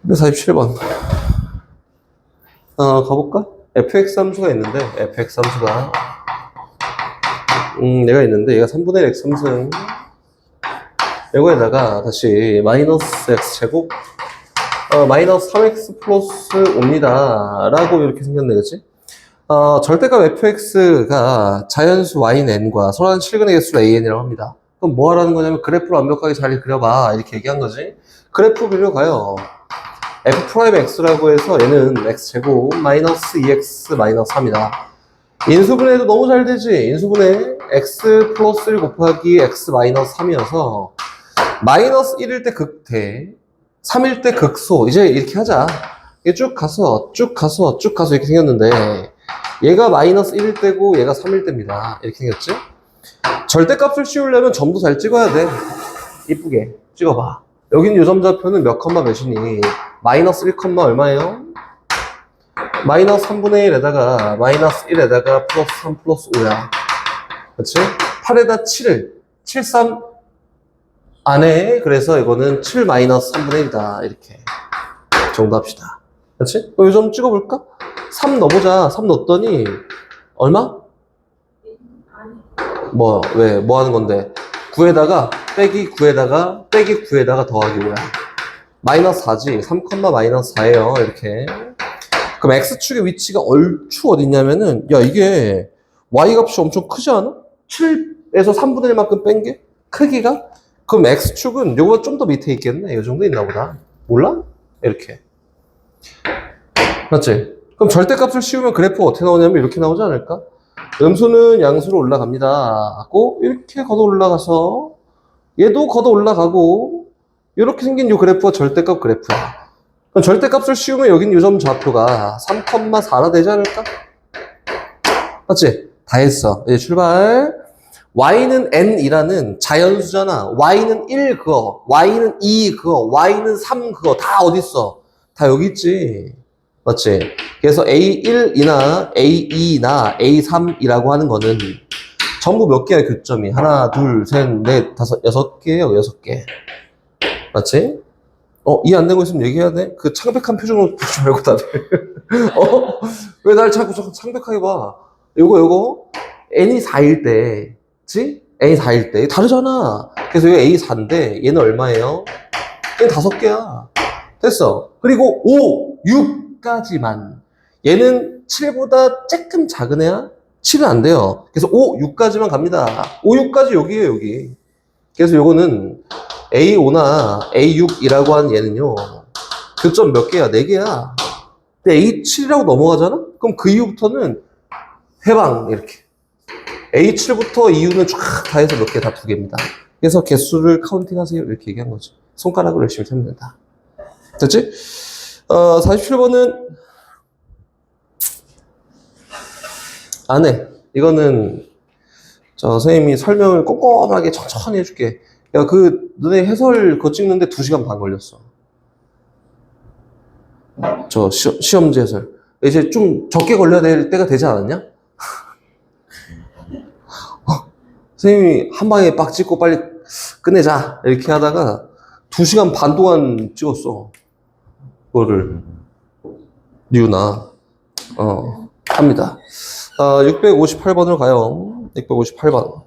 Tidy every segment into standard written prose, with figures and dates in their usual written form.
247번. 가볼까? fx 함수가 있는데, fx 함수가, 얘가 있는데, 얘가 3분의 1 x 3승. 이거에다가 다시 마이너스 x제곱, 마이너스 3x 플러스 5입니다. 라고 이렇게 생겼네, 그치? 절대값 fx가 자연수yn과 서로하는 실근의 개수 an이라고 합니다. 그럼 뭐 하라는 거냐면 그래프를 완벽하게 잘 그려봐. 이렇게 얘기한 거지. 그래프 그려가요. f'x라고 해서 얘는 x제곱 마이너스 2x 마이너스 3이다. 인수분해도 너무 잘 되지. 인수분해 x 플러스 1 곱하기 x 마이너스 3이어서 마이너스 1일 때 극대, 3일 때 극소. 이제 이렇게 하자. 이게 쭉 가서 이렇게 생겼는데 얘가 마이너스 1일 때고 얘가 3일 때입니다. 이렇게 생겼지? 절대값을 씌우려면 점도 잘 찍어야 돼. 이쁘게 찍어봐. 여긴 요점좌표는 몇 컴마 몇이니? 마이너스 1 컴마 얼마예요? 마이너스 3분의 1에다가 마이너스 1에다가 플러스 3 플러스 5야. 그치? 8에다 7을 7, 3 안에 그래서 이거는 7 마이너스 3분의 1이다. 이렇게 정도합시다. 그치? 요점 찍어볼까? 3 넣어보자. 3 넣었더니 얼마? 왜? 뭐 하는 건데? 9에다가 빼기 9에다가 빼기 9에다가 더하기 5야. 마이너스 4지. 3, 마이너스 4예요. 이렇게. 그럼 X축의 위치가 얼추 어딨냐면은, 야, 이게 Y값이 엄청 크지 않아? 7에서 3분의 1만큼 뺀 게? 크기가? 그럼 X축은 요거보다 좀 더 밑에 있겠네? 이 정도 있나 보다. 몰라? 이렇게. 맞지? 그럼 절대값을 씌우면 그래프가 어떻게 나오냐면 이렇게 나오지 않을까? 음수는 양수로 올라갑니다. 하고 이렇게 걷어 올라가서 얘도 걷어 올라가고 이렇게 생긴 이 그래프가 절대값 그래프야. 그럼 절대값을 씌우면 여긴 요점 좌표가 3,4나 되지 않을까? 맞지? 다 했어. 이제 출발. y는 n이라는 자연수잖아. y는 1 그거, y는 2 그거, y는 3 그거 다 어딨어? 다 여기 있지. 맞지? 그래서 A1이나 A2나 A3이라고 하는 거는 전부 몇 개야, 교점이? 하나, 둘, 셋, 넷, 다섯, 6개예요, 6개. 맞지? 이해 안 되고 있으면 얘기해야 돼? 그 창백한 표정으로 보지 말고 다들. 왜 날 자꾸 창백하게 봐? 요거, N이 4일 때, 그치? N이 4일 때. 다르잖아. 그래서 이거 A4인데, 얘는 얼마예요? 얘는 5개야. 됐어. 그리고 5, 6까지만. 얘는 7보다 조금 작은 애야? 7은 안 돼요. 그래서 5, 6까지만 갑니다. 5, 6까지 여기에요, 여기. 그래서 요거는 A5나 A6이라고 하는 얘는요. 교점 몇 개야? 4개야. 근데 A7이라고 넘어가잖아? 그럼 그 이후부터는 해방, 이렇게. A7부터 이후는 쫙 다 해서 몇 개? 다 2개입니다. 그래서 개수를 카운팅 하세요. 이렇게 얘기한 거지. 손가락으로 열심히 세면 된다. 됐지? 47번은 안 해. 이거는 선생님이 설명을 꼼꼼하게 천천히 해줄게. 야, 너네 해설 그거 찍는데 2시간 반 걸렸어. 시험지 해설. 이제 좀 적게 걸려야 될 때가 되지 않았냐? 선생님이 한 방에 빡 찍고 빨리 끝내자. 이렇게 하다가 2시간 반 동안 찍었어. 그거를. 뉴나. 합니다. 658번으로 가요. 658번.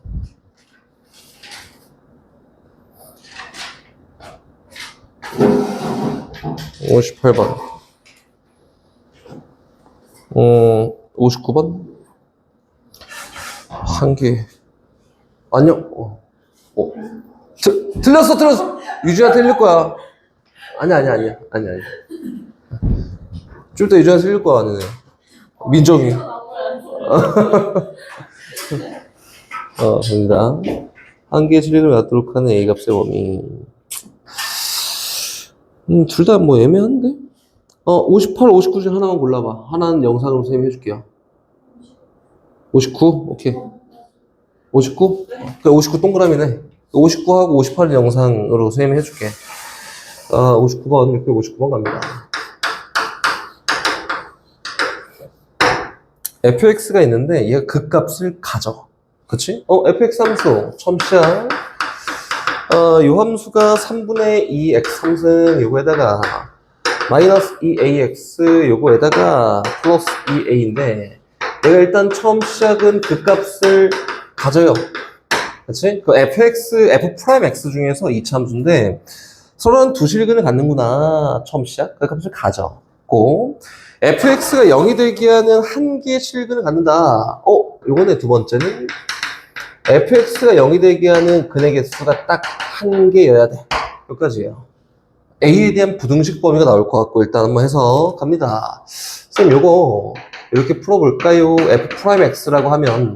58번. 59번? 한 개. 아니요. 틀렸어. 유주야 틀릴 거야. 아니야. 좀 이따 유주야 틀릴 거야, 아니네. 민정이. 됩니다. 한 개의 출력을 갖도록 하는 A값의 범위. 둘 다 뭐 애매한데? 58, 59 중에 하나만 골라봐. 하나는 영상으로 선생님이 해줄게요. 59? 오케이. 59? 그래, 59 동그라미네. 59하고 58은 영상으로 선생님이 해줄게. 59번, 659번 갑니다. fx가 있는데 얘가 극값을 가져. 그치? fx 함수 처음 시작. 요 함수가 3분의 2 x 3승 요거에다가 마이너스 2ax 요거에다가 플러스 2a인데 내가 일단 처음 시작은 그 값을 가져요. 그치? 그 fx, f'x 중에서 이차함수인데 서로는 두 실근을 갖는구나. 처음 시작. 그 값을 가져고 fx가 0이 되게 하는 한 개의 실근을 갖는다. 요번에 두 번째는 fx가 0이 되게 하는 근의 개수가 딱 한 개여야 돼. 여기까지예요. a에 대한 부등식 범위가 나올 것 같고 일단 한번 해서 갑니다. 선생님 요거 이렇게 풀어볼까요? f'x라고 하면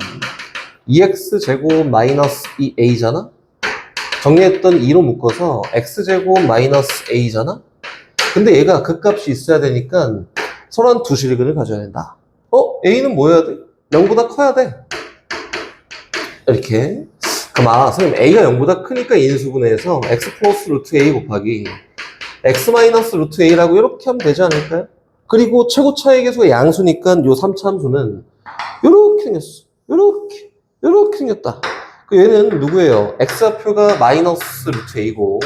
2x제곱 마이너스 2a잖아? 정리했던 2로 묶어서 x제곱 마이너스 a잖아? 근데 얘가 그 값이 있어야 되니까 서로 두 실근을 가져야 된다. a는 뭐 해야 돼? 0보다 커야 돼. 이렇게. 그럼 선생님 a가 0보다 크니까 인수분해해서 x 플러스 루트 a 곱하기 x 마이너스 루트 a라고 이렇게 하면 되지 않을까요? 그리고 최고 차이 계수가 양수니까 요 3차 함수는 요렇게 생겼어. 요렇게 생겼다. 얘는 누구예요? x좌표가 마이너스 루트 a고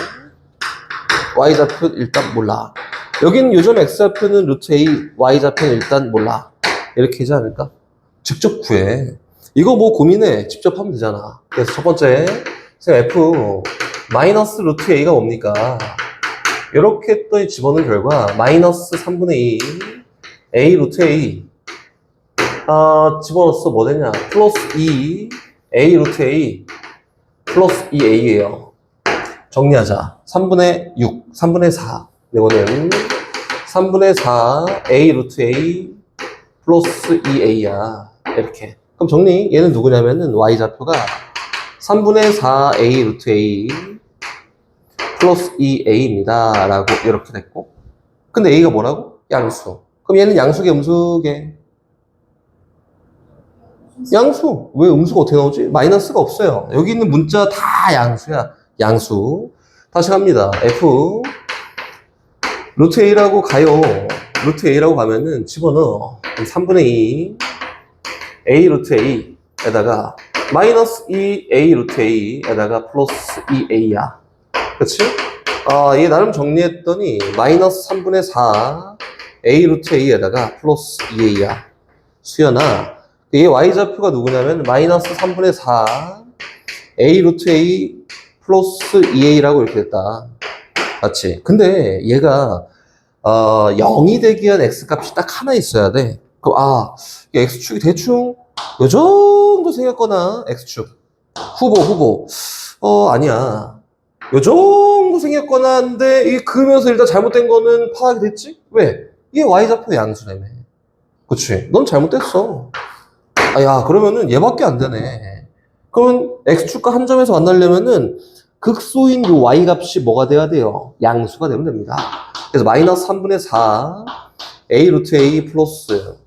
y좌표 일단 몰라. 여기는 요점 x좌표는 루트 a, y좌표는 일단 몰라. 이렇게 하지 않을까? 직접 구해. 이거 뭐 고민해. 직접 하면 되잖아. 그래서 첫 번째 f 마이너스 루트 a가 뭡니까? 이렇게 했더니 집어넣은 결과 마이너스 3분의 2 a 루트 a 집어넣었어. 뭐 되냐? 플러스 2 a 루트 a 플러스 2a예요. 정리하자. 3분의 6, 3분의 4. 이거는 3분의 4 a 루트 a 플러스 2a야. 이렇게. 그럼 정리. 얘는 누구냐면은 y좌표가 3분의 4 a 루트 a 플러스 2a입니다. 라고 이렇게 됐고. 근데 a가 뭐라고? 양수. 그럼 얘는 양수계 음수계? 양수. 왜 음수가 어떻게 나오지? 마이너스가 없어요. 여기 있는 문자 다 양수야. 양수. 다시 갑니다. f 루트 a라고 가요. 루트 a라고 가면은 집어넣어. 3분의 2 a 루트 a에다가 마이너스 2 a 루트 a에다가 플러스 2a야. 그치? 얘 나름 정리했더니 마이너스 3분의 4 a 루트 a에다가 플러스 2a야. 수연아, 얘 y좌표가 누구냐면 마이너스 3분의 4 a 루트 a 플러스 2a라고 이렇게 됐다. 맞지? 근데 얘가 0이 되기 위한 x값이 딱 하나 있어야 돼. 그럼 x축이 대충 요 정도 생겼거나 x축 후보 아니야. 요 정도 생겼거나 한데 이게 그으면서 일단 잘못된 거는 파악이 됐지? 왜? 이게 y좌표 양수라며. 그치? 넌 잘못됐어. 그러면은 얘밖에 안 되네. 그러면 x축과 한 점에서 만나려면은 극소인 요 y 값이 뭐가 돼야 돼요? 양수가 되면 됩니다. 그래서 마이너스 3분의 4 a 루트 a 플러스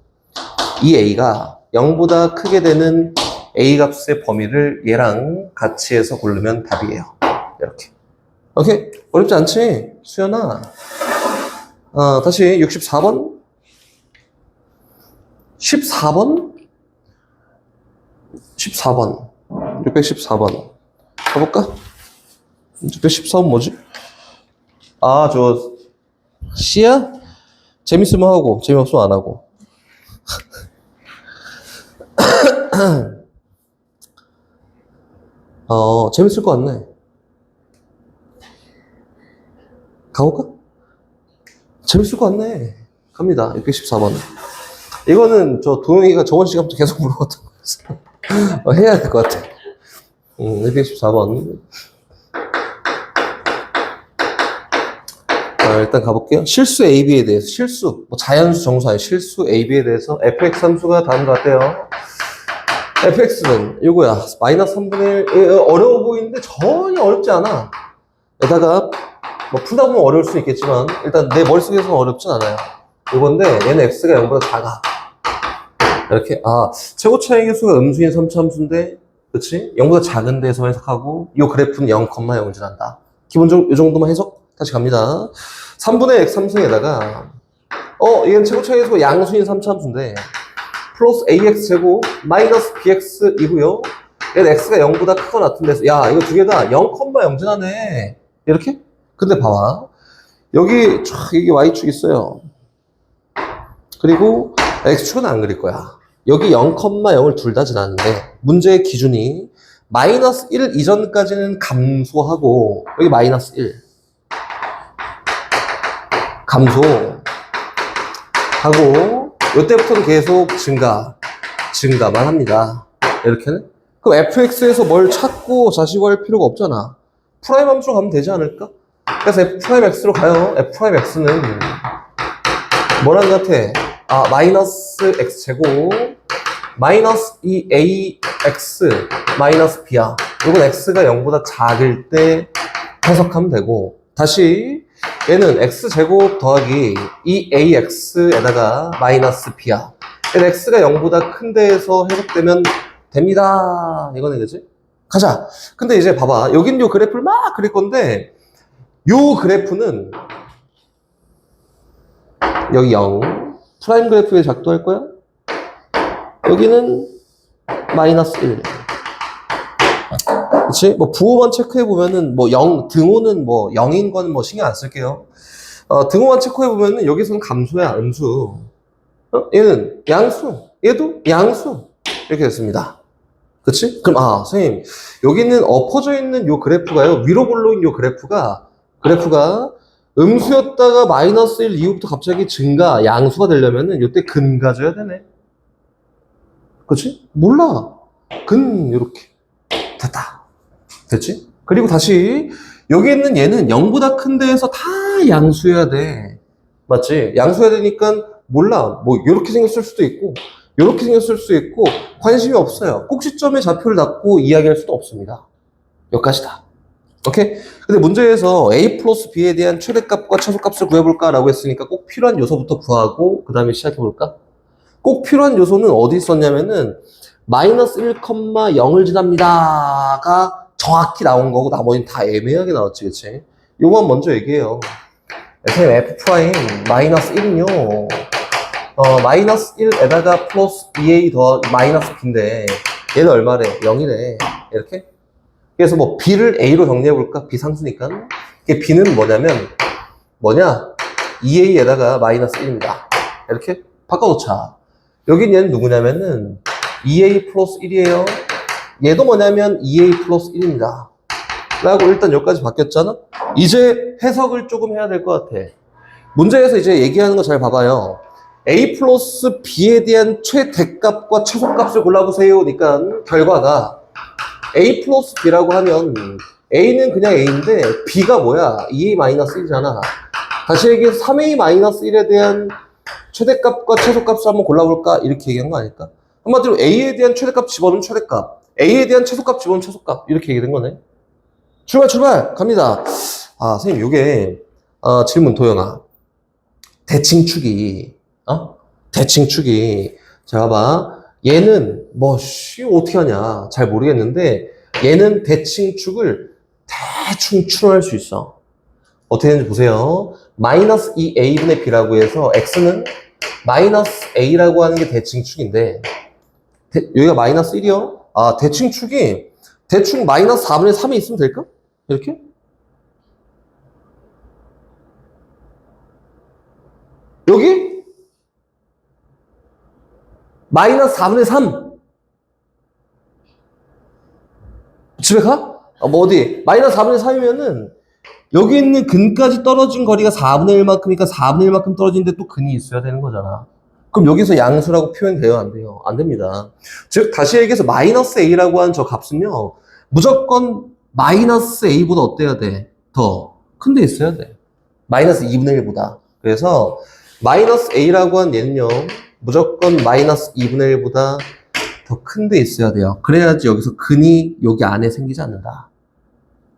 2a가 0보다 크게 되는 a 값의 범위를 얘랑 같이 해서 고르면 답이에요. 이렇게. 오케이? 어렵지 않지? 수연아. 다시 64번? 14번? 14번. 614번. 가볼까? 614번 뭐지? 저 C야? 재밌으면 하고 재미없으면 안 하고. 재밌을 것 같네. 가볼까? 재밌을 것 같네. 갑니다. 614번. 이거는 도영이가 저번 시간부터 계속 물어봤던 거였어. 해야 될 것 같아. 614번. 일단 가볼게요. 실수 AB에 대해서, 자연수, 정수 아니 실수 AB에 대해서 fx 함수가 다음과 같아요. fx는 이거야. 마이너스 3분의 1. 어려워 보이는데 전혀 어렵지 않아. 에다가 풀다 보면 어려울 수 있겠지만 일단 내 머릿속에서는 어렵진 않아요. 이건데 얘는 x가 0보다 작아. 이렇게 최고 차이 계수가 음수인 3차 함수인데 그치? 0보다 작은 데서 해석하고 이 그래프는 0,0 지난다. 기본적으로 이 정도만 해석. 다시 갑니다. 3분의 x 함수에다가 얘는 최고 차이 계수가 양수인 3차 함수인데 플러스 ax 제곱 마이너스 bx 이고요. 얘는 x가 0보다 크거나 같은 데서 이거 두 개 다 0,0 지나네. 이렇게? 근데 봐봐. 여기 쫙 이게 y축 있어요. 그리고 x축은 안 그릴 거야. 여기 0,0을 둘 다 지났는데 문제의 기준이 마이너스 1 이전까지는 감소하고 여기 마이너스 1 감소하고 이때부터는 계속 증가만 합니다. 이렇게는 그럼 fx에서 뭘 찾고 자시구할 필요가 없잖아. 프라임 함수로 가면 되지 않을까? 그래서 f'x로 가요. f'x는 뭐랑 같아? 마이너스 x제곱 마이너스 2ax 마이너스 b야. 이건 x가 0보다 작을 때 해석하면 되고, 다시 얘는 x제곱 더하기 2ax에다가 마이너스 b야. 얘는 x가 0보다 큰 데에서 해석되면 됩니다. 이거네, 그지? 가자. 근데 이제 봐봐. 여긴 요 그래프를 막 그릴 건데, 요 그래프는 여기 0 프라임 그래프에 작동할 거야. 여기는 마이너스 1. 그치? 뭐 부호만 체크해 보면은 뭐 0, 등호는 뭐 0인 건 뭐 신경 안 쓸게요. 등호만 체크해 보면은 여기서는 감소야, 음수. 얘는 양수, 얘도 양수. 이렇게 됐습니다. 그치? 그럼 선생님, 여기는 엎어져 있는 요 그래프가요, 위로 볼록인 요 그래프가 음수였다가 마이너스 1 이후부터 갑자기 증가, 양수가 되려면은 요때 근 가져야 되네. 그치? 몰라. 요렇게. 됐다. 됐지? 그리고 다시, 여기 있는 얘는 0보다 큰 데에서 다 양수해야 돼. 맞지? 양수해야 되니까, 몰라. 뭐, 요렇게 생겼을 수도 있고, 요렇게 생겼을 수도 있고, 관심이 없어요. 꼭지점에 좌표를 닫고 이야기할 수도 없습니다. 여기까지다. 오케이? 근데 문제에서 a 플러스 b에 대한 최대값과 최소값을 구해볼까? 라고 했으니까 꼭 필요한 요소부터 구하고, 그 다음에 시작해볼까? 꼭 필요한 요소는 어디 있었냐면은, 마이너스 1,0을 지납니다가 정확히 나온 거고, 나머지는 다 애매하게 나왔지, 그치? 요건 먼저 얘기해요. 선생님, f 프라임 마이너스 1은요, 마이너스 1에다가 플러스 2a 더 마이너스 b인데, 얘는 얼마래? 0이래. 이렇게? 그래서 뭐 b를 a로 정리해볼까? b 상수니까. b는 뭐냐면, 2a에다가 마이너스 1입니다. 이렇게 바꿔놓자. 여긴 얘는 누구냐면은 2a 플러스 1이에요. 얘도 뭐냐면 2a 플러스 1입니다. 라고 일단 여기까지 바뀌었잖아? 이제 해석을 조금 해야 될 것 같아. 문제에서 이제 얘기하는 거 잘 봐봐요. a 플러스 b에 대한 최대값과 최소값을 골라보세요. 그러니까 결과가 a 플러스 b라고 하면 a는 그냥 a인데 b가 뭐야? 2a 마이너스 1이잖아. 다시 얘기해서 3a 마이너스 1에 대한 최대값과 최소값을 한번 골라볼까? 이렇게 얘기한 거 아닐까? 한마디로 a에 대한 최대값 집어넣으면 최대값, a에 대한 최소값 집어넣으면 최소값, 이렇게 얘기된 거네. 출발 갑니다. 선생님, 요게 질문 도영아. 대칭축이 자 봐봐. 얘는 어떻게 하냐 잘 모르겠는데, 얘는 대칭축을 대충 추론할 수 있어. 어떻게 되는지 보세요. 마이너스 2a분의 b라고 해서 x는 마이너스 a라고 하는 게 대칭축인데, 여기가 마이너스 1이요? 대칭축이 대충 마이너스 4분의 3이 있으면 될까? 이렇게? 여기? 마이너스 4분의 3. 집에 가? 어디? 마이너스 4분의 3이면은 여기 있는 근까지 떨어진 거리가 4분의 1만큼이니까 4분의 1만큼 떨어지는데 또 근이 있어야 되는 거잖아. 그럼 여기서 양수라고 표현돼요? 안 돼요? 안 됩니다. 즉, 다시 얘기해서 마이너스 a라고 하는 저 값은요, 무조건 마이너스 a보다 어때야 돼? 더 큰 데 있어야 돼. 마이너스 2분의 1보다. 그래서 마이너스 a라고 한 얘는요, 무조건 마이너스 2분의 1보다 더 큰 데 있어야 돼요. 그래야지 여기서 근이 여기 안에 생기지 않는다.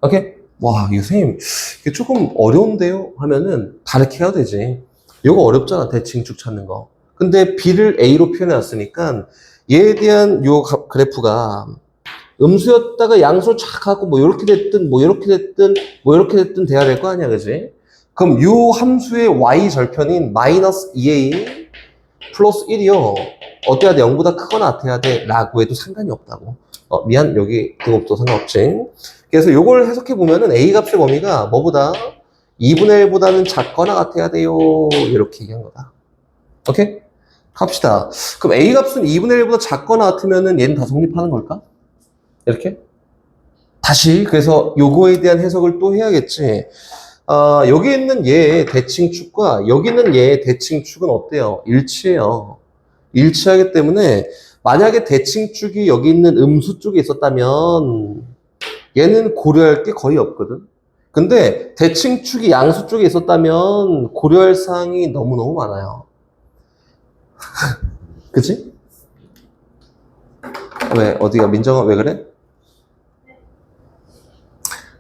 오케이? 와, 이거 선생님, 이게 조금 어려운데요? 하면은 다르게 해야 되지. 이거 어렵잖아, 대칭축 찾는 거. 근데 b를 a로 표현해놨으니까 얘에 대한 요 그래프가 음수였다가 양수로 착 하고 이렇게 됐든 이렇게 됐든 이렇게 됐든 돼야 될 거 아니야, 그지? 그럼 요 함수의 y 절편인 마이너스 2a 플러스 1이요, 어때야 돼? 0보다 크거나 같아야 돼? 라고 해도 상관이 없다고. 미안, 여기 그것도 상관없지. 그래서 요걸 해석해 보면은 a 값의 범위가 뭐보다 2분의 1보다는 작거나 같아야 돼요. 이렇게 얘기한 거다. 오케이? 갑시다. 그럼 A 값은 2분의 1보다 작거나 같으면은 얘는 다 성립하는 걸까? 이렇게? 다시 그래서 요거에 대한 해석을 또 해야겠지. 여기 있는 얘의 대칭축과 여기 있는 얘의 대칭축은 어때요? 일치해요. 일치하기 때문에 만약에 대칭축이 여기 있는 음수 쪽에 있었다면 얘는 고려할 게 거의 없거든. 근데 대칭축이 양수 쪽에 있었다면 고려할 사항이 너무너무 많아요. 그치? 왜? 어디가? 민정아 왜 그래?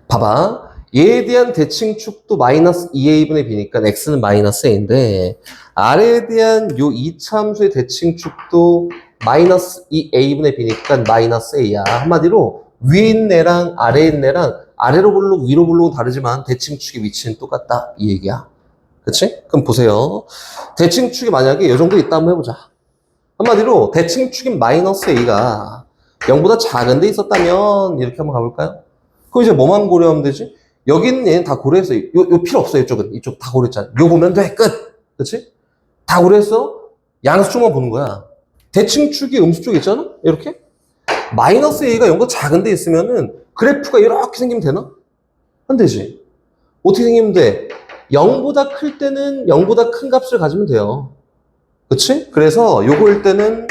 봐봐. 얘에 대한 대칭축도 마이너스 2a분의 b니까 x는 마이너스 a인데 are에 대한 요 이차함수의 대칭축도 마이너스 2a분의 b니까 마이너스 a야. 한마디로 위에 있는 애랑 아래에 있는 애랑 아래로 부르고 위로 부르고 다르지만 대칭축의 위치는 똑같다. 이 얘기야. 그치? 그럼 보세요. 대칭축이 만약에 이 정도 있다 한번 해보자. 한마디로 대칭축인 마이너스 a가 0보다 작은 데 있었다면 이렇게 한번 가볼까요? 그럼 이제 뭐만 고려하면 되지? 여기 있는 얘는 다 고려했어. 요 필요 없어. 이쪽은. 이쪽 다 고려했잖아. 요 보면 돼. 끝. 그치? 다 고려했어. 양수축만 보는 거야. 대칭축이 음수축 있잖아? 이렇게. 마이너스 a가 0보다 작은 데 있으면은 그래프가 이렇게 생기면 되나? 안 되지. 어떻게 생기면 돼? 0보다 클 때는 0보다 큰 값을 가지면 돼요. 그치? 그래서 요거일 때는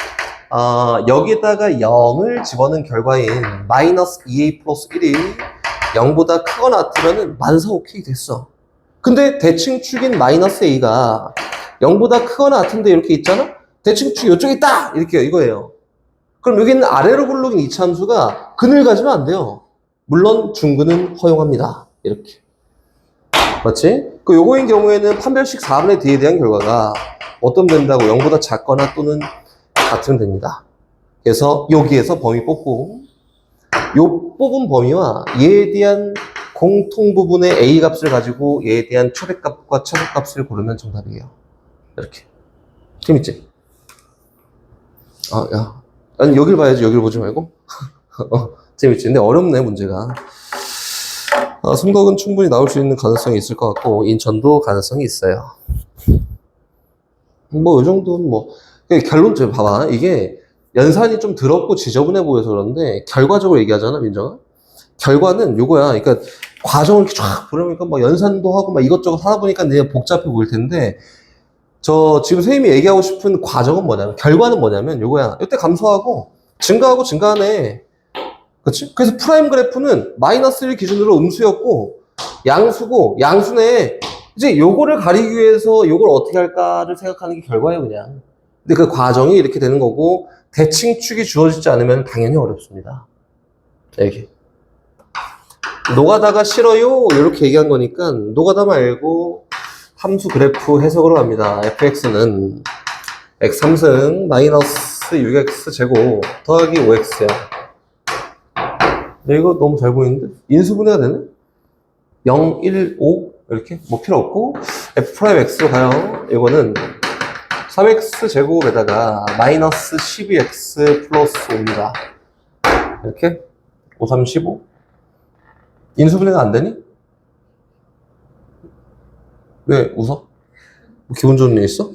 여기다가 0을 집어넣은 결과인 마이너스 2a 플러스 1이 0보다 크거나 같으면은 만사 오케이 됐어. 근데 대칭축인 마이너스 a가 0보다 크거나 같은데 이렇게 있잖아? 대칭축이 이쪽에 있다! 이렇게 이거예요. 그럼 여기 있는 아래로 굴러긴 이차함수가 근을 가지면 안 돼요. 물론 중근은 허용합니다. 이렇게. 맞지? 그 요거인 경우에는 판별식 4분의 d에 대한 결과가 어떤 된다고 0보다 작거나 또는 같으면 됩니다. 그래서 여기에서 범위 뽑고 요 뽑은 범위와 얘에 대한 공통 부분의 A 값을 가지고 얘에 대한 최대값과 최소값을 고르면 정답이에요. 이렇게. 재밌지? 야. 아니, 여길 봐야지. 여길 보지 말고. 재밌지? 근데 어렵네, 문제가. 성덕은 충분히 나올 수 있는 가능성이 있을 것 같고, 인천도 가능성이 있어요. 뭐, 이 정도는 뭐. 결론적으로 봐봐. 이게 연산이 좀 더럽고 지저분해 보여서 그런데, 결과적으로 얘기하잖아, 민정아? 결과는 요거야. 그러니까, 과정을 이렇게 쫙 보려니까 뭐 연산도 하고 막 이것저것 하다 보니까 내가 복잡해 보일 텐데, 지금 선생님이 얘기하고 싶은 과정은 뭐냐면, 결과는 뭐냐면 요거야. 이때 감소하고, 증가하고 증가하네. 그치? 그래서 프라임 그래프는 마이너스 1 기준으로 음수였고, 양수고, 양수네. 이제 요거를 가리기 위해서 요걸 어떻게 할까를 생각하는 게 결과예요, 그냥. 근데 그 과정이 이렇게 되는 거고, 대칭축이 주어지지 않으면 당연히 어렵습니다. 이렇게. 노가다가 싫어요? 이렇게 얘기한 거니까, 노가다 말고, 함수 그래프 해석으로 갑니다. fx는 x 3승 마이너스 6x 제곱 더하기 5x야. 이거 너무 잘 보이는데? 인수분해가 되네? 0, 1, 5 이렇게? 뭐 필요 없고 f'(x로 가요. 이거는 3x 제곱에다가 마이너스 12x 플러스 5입니다. 이렇게 5, 3, 15 인수분해가 안 되니? 왜 웃어? 뭐 기분 좋은 일 있어?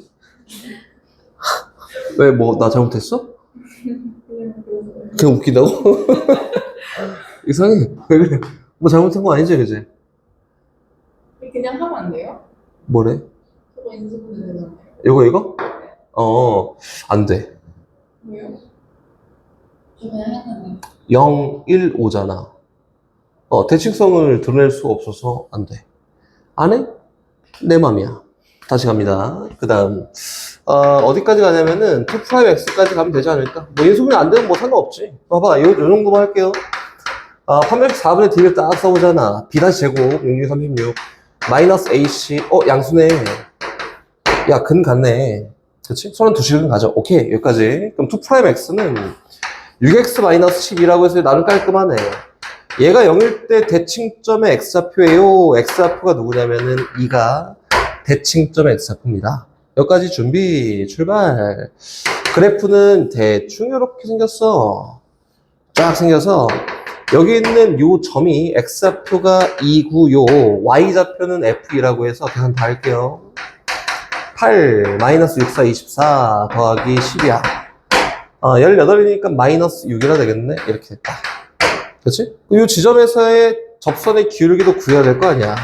왜 뭐 나 잘못했어? 그냥 웃기다고? 이상해. 왜 그래? 뭐 잘못한 거 아니지, 그지? 그냥 하면 안 돼요? 뭐래? 저거 인수분해 되잖아요. 이거? 안 돼. 왜요? 저 그냥 했는데. 0, 1, 5잖아. 대칭성을 드러낼 수가 없어서 안 돼. 안 해? 내 맘이야. 다시 갑니다. 그 다음. 어디까지 가냐면은 2'x까지 가면 되지 않을까? 뭐 인수분해 안 되면 뭐 상관없지. 봐봐. 요 정도만 할게요. 판별식 4분의 d를 딱 써보잖아. b 제곱 6, 36 마이너스 ac 양수네. 야, 근 같네. 그치? 손은 두 식은 가져. 오케이, 여기까지. 그럼 2'x는 6x 마이너스 12라고 해서 나름 깔끔하네. 얘가 0일 때 대칭점의 x좌표예요. x좌표가 누구냐면은 2가 대칭점의 x좌표입니다. 여기까지 준비, 출발. 그래프는 대충 이렇게 생겼어. 쫙 생겨서 여기 있는 요 점이 x좌표가 2, 9, 요 y좌표는 f2라고 해서 계산 다 할게요. 8 마이너스 6, 4, 24 더하기 10이야. 18이니까 마이너스 6이라 되겠네. 이렇게 됐다. 그렇지? 이 지점에서의 접선의 기울기도 구해야 될 거 아니야.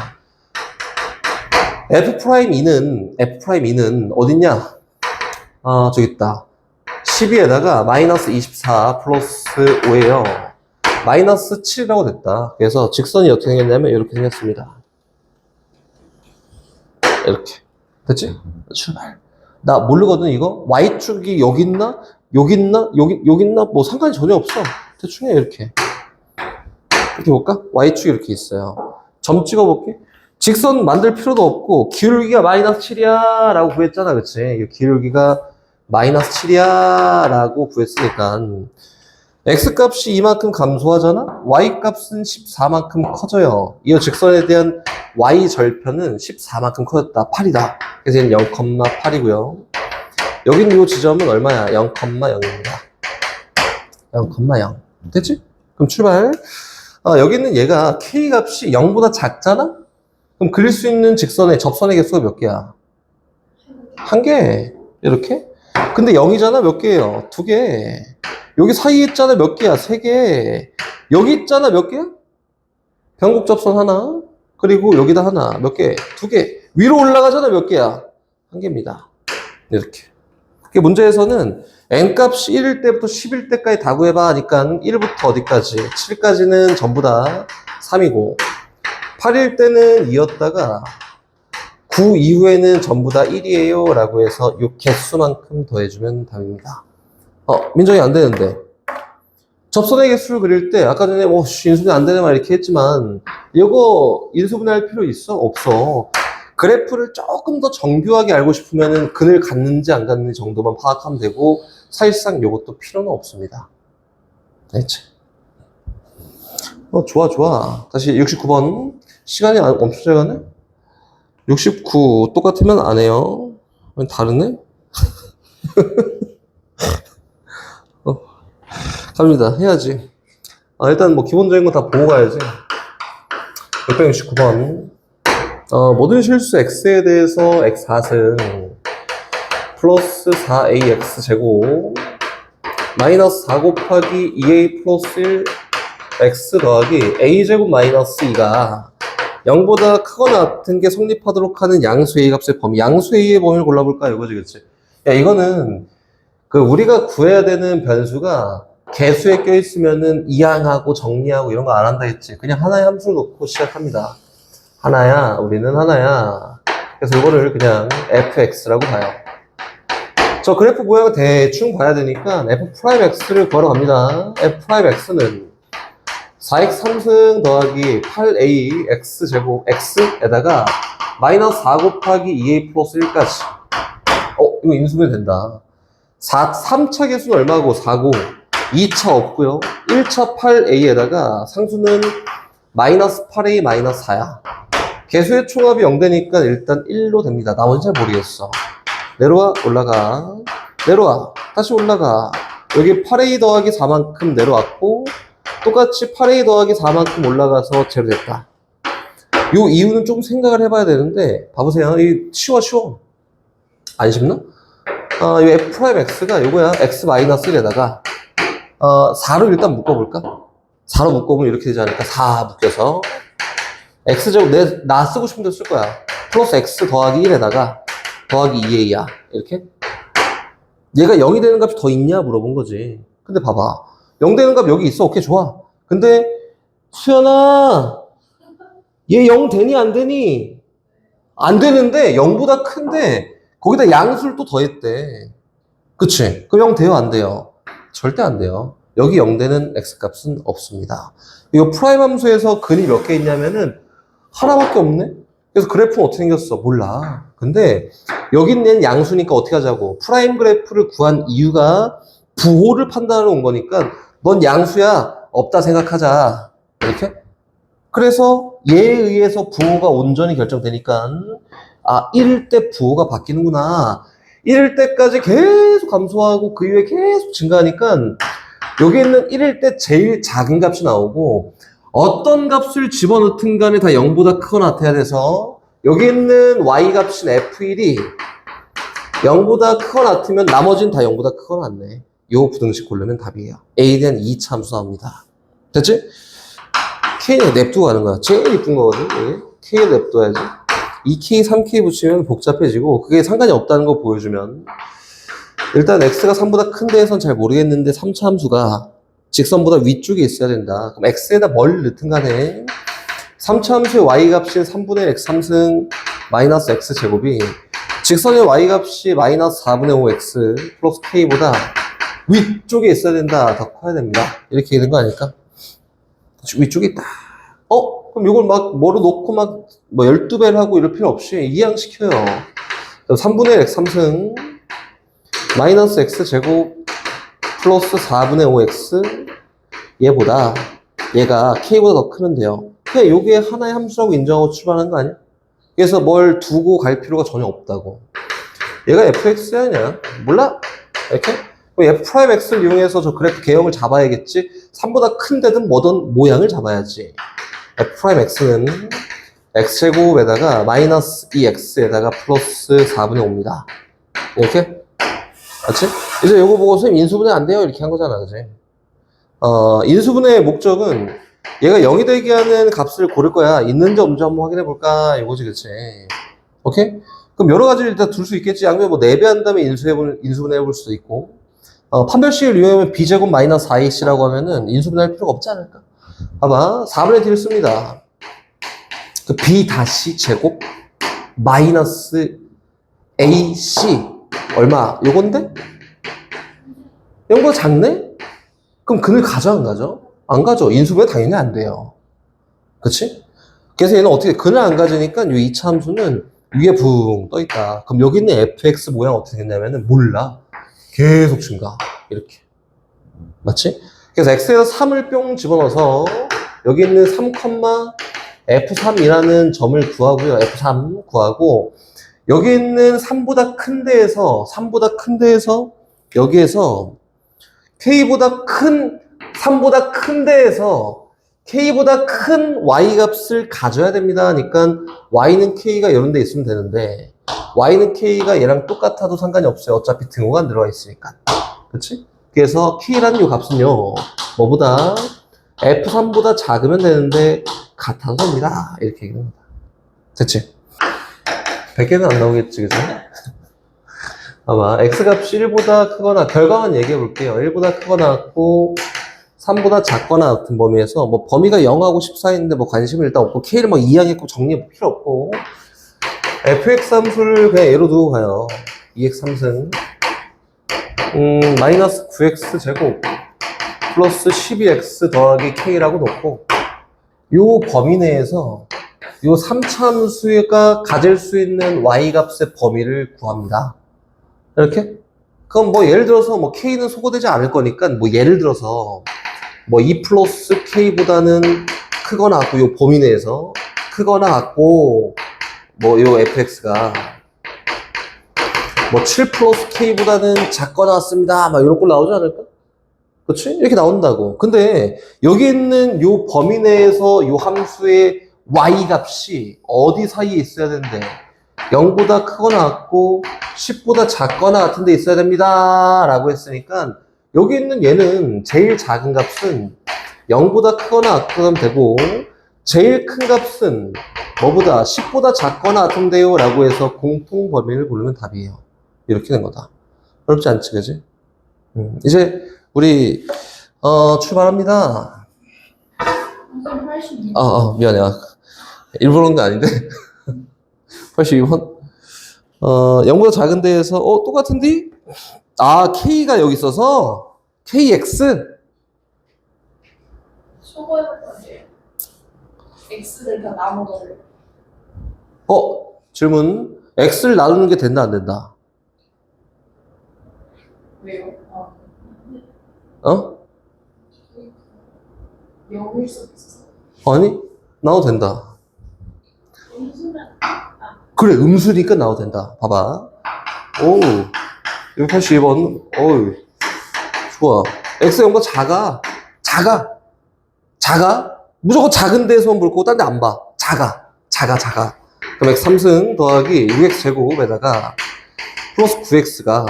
F'E는 어딨냐? 저기 있다. 12에다가 마이너스 24 플러스 5예요. 마이너스 7이라고 됐다. 그래서 직선이 어떻게 생겼냐면 이렇게 생겼습니다. 이렇게. 됐지? 출발. 나 모르거든, 이거? Y축이 여기 있나? 여기 있나? 여기 있나? 뭐 상관이 전혀 없어. 대충 해, 이렇게. 이렇게 볼까? Y축이 이렇게 있어요. 점 찍어볼게. 직선 만들 필요도 없고, 기울기가 마이너스 7이야 라고 구했잖아, 그치? 이 기울기가 마이너스 7이야 라고 구했으니까, X값이 이만큼 감소하잖아? Y값은 14만큼 커져요. 이 직선에 대한 Y절편은 14만큼 커졌다. 8이다. 그래서 얘는 0,8이고요. 여긴 이 지점은 얼마야? 0,0입니다. 0,0. 됐지? 그럼 출발. 여기는 얘가 K값이 0보다 작잖아? 그럼 그릴 수 있는 직선의 접선의 개수가 몇 개야? 한 개. 이렇게? 근데 0이잖아? 몇 개예요? 두 개. 여기 사이에 있잖아? 몇 개야? 세 개. 여기 있잖아? 몇 개야? 변곡 접선 하나. 그리고 여기다 하나. 몇 개? 두 개. 위로 올라가잖아? 몇 개야? 한 개입니다. 이렇게. 문제에서는 n값이 1일 때부터 10일 때까지 다 구해봐 하니까 1부터 어디까지? 7까지는 전부 다 3이고 8일 때는 2였다가 9 이후에는 전부 다 1이에요 라고 해서 이 개수만큼 더해주면 답입니다. 민정이 안 되는데 접선의 개수를 그릴 때 아까 전에 인수분해 안 되네 말 이렇게 했지만 이거 인수분해할 필요 있어? 없어. 그래프를 조금 더 정교하게 알고 싶으면은 근을 갖는지 안 갖는지 정도만 파악하면 되고 사실상 이것도 필요는 없습니다. 알겠지? 좋아. 다시 69번. 시간이 엄청 잘 가네? 69 똑같으면 안 해요. 다르네? 갑니다. 해야지. 일단 뭐 기본적인 거 다 보고 가야지. 669번. 모든 실수 x에 대해서 x4승 플러스 4ax 제곱 마이너스 4 곱하기 2a 플러스 1 x 더하기 a 제곱 마이너스 2가 0보다 크거나 같은 게 성립하도록 하는 양수 a 값의 범위. 양수 a의 범위를 골라볼까? 이거지, 그치? 야, 이거는 우리가 구해야 되는 변수가 개수에 껴있으면은 이항하고 정리하고 이런 거 안 한다 했지. 그냥 하나의 함수를 놓고 시작합니다. 하나야, 우리는 하나야. 그래서 이거를 그냥 fx라고 봐요. 저 그래프 모양을 대충 봐야 되니까 f'x를 구하러 갑니다. f'x는 4x 3승 더하기 8a x 제곱 x에다가 마이너스 4 곱하기 2a 플러스 1까지. 이거 인수분해 된다. 3차 개수는 얼마고? 4고 2차 없고요. 1차 8a에다가 상수는 마이너스 8a 마이너스 4야. 개수의 총합이 0되니까 일단 1로 됩니다. 나머지 잘 모르겠어. 내려와, 올라가. 내려와, 다시 올라가. 여기 8a 더하기 4만큼 내려왔고 똑같이 8a 더하기 4만큼 올라가서 제로 됐다. 요 이유는 좀 생각을 해봐야 되는데 봐보세요. 이 쉬워. 안 쉽나? 이 f'x가 요거야. x-1에다가 4로 일단 묶어볼까? 4로 묶어보면 이렇게 되지 않을까? 4 묶여서 x제곱 나 쓰고 싶은 대로 쓸 거야. 플러스 x 더하기 1에다가 더하기 2a야. 이렇게. 얘가 0이 되는 값이 더 있냐 물어본 거지. 근데 봐봐. 0 되는 값 여기 있어. 오케이, 좋아. 근데 수연아, 얘 0 되니 안 되니? 안 되는데 0보다 큰데 거기다 양수를 또 더했대. 그치? 그럼 0 돼요, 안 돼요? 절대 안 돼요. 여기 0 되는 x값은 없습니다. 이거 프라임 함수에서 근이 몇 개 있냐면은 하나밖에 없네? 그래서 그래프는 어떻게 생겼어? 몰라. 근데 여기 있는 양수니까 어떻게 하자고? 프라임 그래프를 구한 이유가 부호를 판단하러 온 거니까 넌 양수야, 없다 생각하자. 이렇게? 그래서 얘에 의해서 부호가 온전히 결정되니까 1일 때 부호가 바뀌는구나. 1일 때까지 계속 감소하고 그 이후에 계속 증가하니까 여기 있는 1일 때 제일 작은 값이 나오고 어떤 값을 집어넣든 간에 다 0보다 크거나 같아야 돼서 여기 있는 y 값인 f1이 0보다 크거나 같으면 나머지는 다 0보다 크거나 같네. 요 부등식 고르면 답이에요. A에 대한 2차 함수 나옵니다. 됐지? K는 냅두고 가는 거야. 제일 이쁜 거거든. K를 냅둬야지. 2K, 3K 붙이면 복잡해지고 그게 상관이 없다는 거 보여주면 일단 X가 3보다 큰 데에선 잘 모르겠는데 3차 함수가 직선보다 위쪽에 있어야 된다. 그럼 X에다 뭘 넣든 간에 3차 함수의 Y 값이 3분의 1 X 3승 마이너스 X 제곱이 직선의 Y 값이 마이너스 4분의 5 X 플러스 K보다 위쪽에 있어야 된다. 더 커야 됩니다. 이렇게 되는 거 아닐까? 위쪽에 있다. 그럼 이걸 막 뭐로 놓고 막 뭐 12배를 하고 이럴 필요 없이 이항시켜요. 3분의 1 X 3승 마이너스 X 제곱 플러스 4분의 5 X 얘보다 얘가 K보다 더 크면 돼요. 그냥 요게 하나의 함수라고 인정하고 출발하는 거 아니야? 그래서 뭘 두고 갈 필요가 전혀 없다고. 얘가 fx야 아니야? 몰라? 이렇게? f'x를 이용해서 저 그래프 개형을 잡아야겠지? 3보다 큰 데든 뭐든 모양을 잡아야지. f'x는 x제곱에다가 마이너스 2x에다가 플러스 4분의 5입니다. 이렇게? 맞지? 이제 요거 보고 선생님 인수분해 안 돼요? 이렇게 한 거잖아, 그지? 인수분해의 목적은 얘가 0이 되게 하는 값을 고를 거야. 있는지 없는지 한번 확인해 볼까? 이거지, 그치? 오케이? 그럼 여러 가지를 일단 둘 수 있겠지. 아니면 뭐 4배 한 다음에 인수분해 해볼 수도 있고. 판별식을 이용하면 b제곱 마이너스 4ac라고 하면은 인수분해 할 필요가 없지 않을까? 봐봐. 4분의 d를 씁니다. 그 b 다시 제곱 마이너스 ac 얼마? 요건데? 0보다 작네? 그럼 근을 가져 안 가져? 안 가져. 인수분해 당연히 안 돼요. 그치? 그래서 얘는 어떻게 근을 안 가지니까 이 2차 함수는 위에 붕 떠있다. 그럼 여기 있는 fx 모양 어떻게 됐냐면은 몰라. 계속 증가. 이렇게. 맞지? 그래서 x에서 3을 뿅 집어넣어서 여기 있는 3, f3이라는 점을 구하고요. f3 구하고 여기 있는 3보다 큰 데에서 여기에서 k보다 큰 3보다 큰 데에서 k보다 큰 y 값을 가져야 됩니다. 그러니까 y는 k가 이런 데 있으면 되는데 y는 k가 얘랑 똑같아도 상관이 없어요. 어차피 등호가 안 들어가 있으니까. 그렇지? 그래서 k라는 이 값은요. 뭐보다 f3보다 작으면 되는데 같아도 됩니다. 이렇게 얘기합니다. 됐지? 100개는 안 나오겠지, 그죠? 아마 x값이 1보다 크거나 결과만 얘기해 볼게요. 1보다 크거나 같고 3보다 작거나 같은 범위에서 뭐 범위가 0하고 10 사이인데 뭐 관심은 일단 없고 k를 뭐 이항했고 정리해 필요 없고 fx 함수를 그냥 예로 두고 가요. 2x 3승 마이너스 9x 제곱 플러스 12x 더하기 k라고 놓고 요 범위 내에서 요 3차 함수가 가질 수 있는 y 값의 범위를 구합니다. 이렇게? 그럼 뭐 예를 들어서 뭐 k는 소거되지 않을 거니까 뭐 예를 들어서 뭐 2 플러스 k보다는 크거나 같고 요 범위 내에서 크거나 같고 뭐 요 fx가 뭐 7 플러스 k보다는 작거나 같습니다. 막 이런 꼴 나오지 않을까? 그렇지? 이렇게 나온다고. 근데 여기 있는 요 범위 내에서 요 함수의 y 값이 어디 사이에 있어야 되는데 0보다 크거나 같고 10보다 작거나 같은 데 있어야 됩니다. 라고 했으니까 여기 있는 얘는 제일 작은 값은 0보다 크거나 같으면 되고 제일 큰 값은 뭐보다 10보다 작거나 같은데요 라고 해서 공통 범위를 고르면 답이에요. 이렇게 된 거다. 어렵지 않지, 그지? 이제 우리 출발합니다. 선생님 82. 미안해. 일부러 그런 거 아닌데. 82번. 0보다 작은 데에서 똑같은데? k가 여기 있어서 kx 소거해볼 건데요. x를 다 나눠버려. 질문. x를 나누는 게 된다, 안 된다? 왜요? 0일 수도 있어. 아니, 나눠도 된다. 음수는 그래, 음수니까 나와도 된다. 봐봐. 오, 682번. 어우, 좋아. X가 0보다 작아. 무조건 작은 데서만 볼 거고 딴 데 안 봐. 작아. 그럼 X 3승 더하기 6X 제곱에다가 플러스 9X가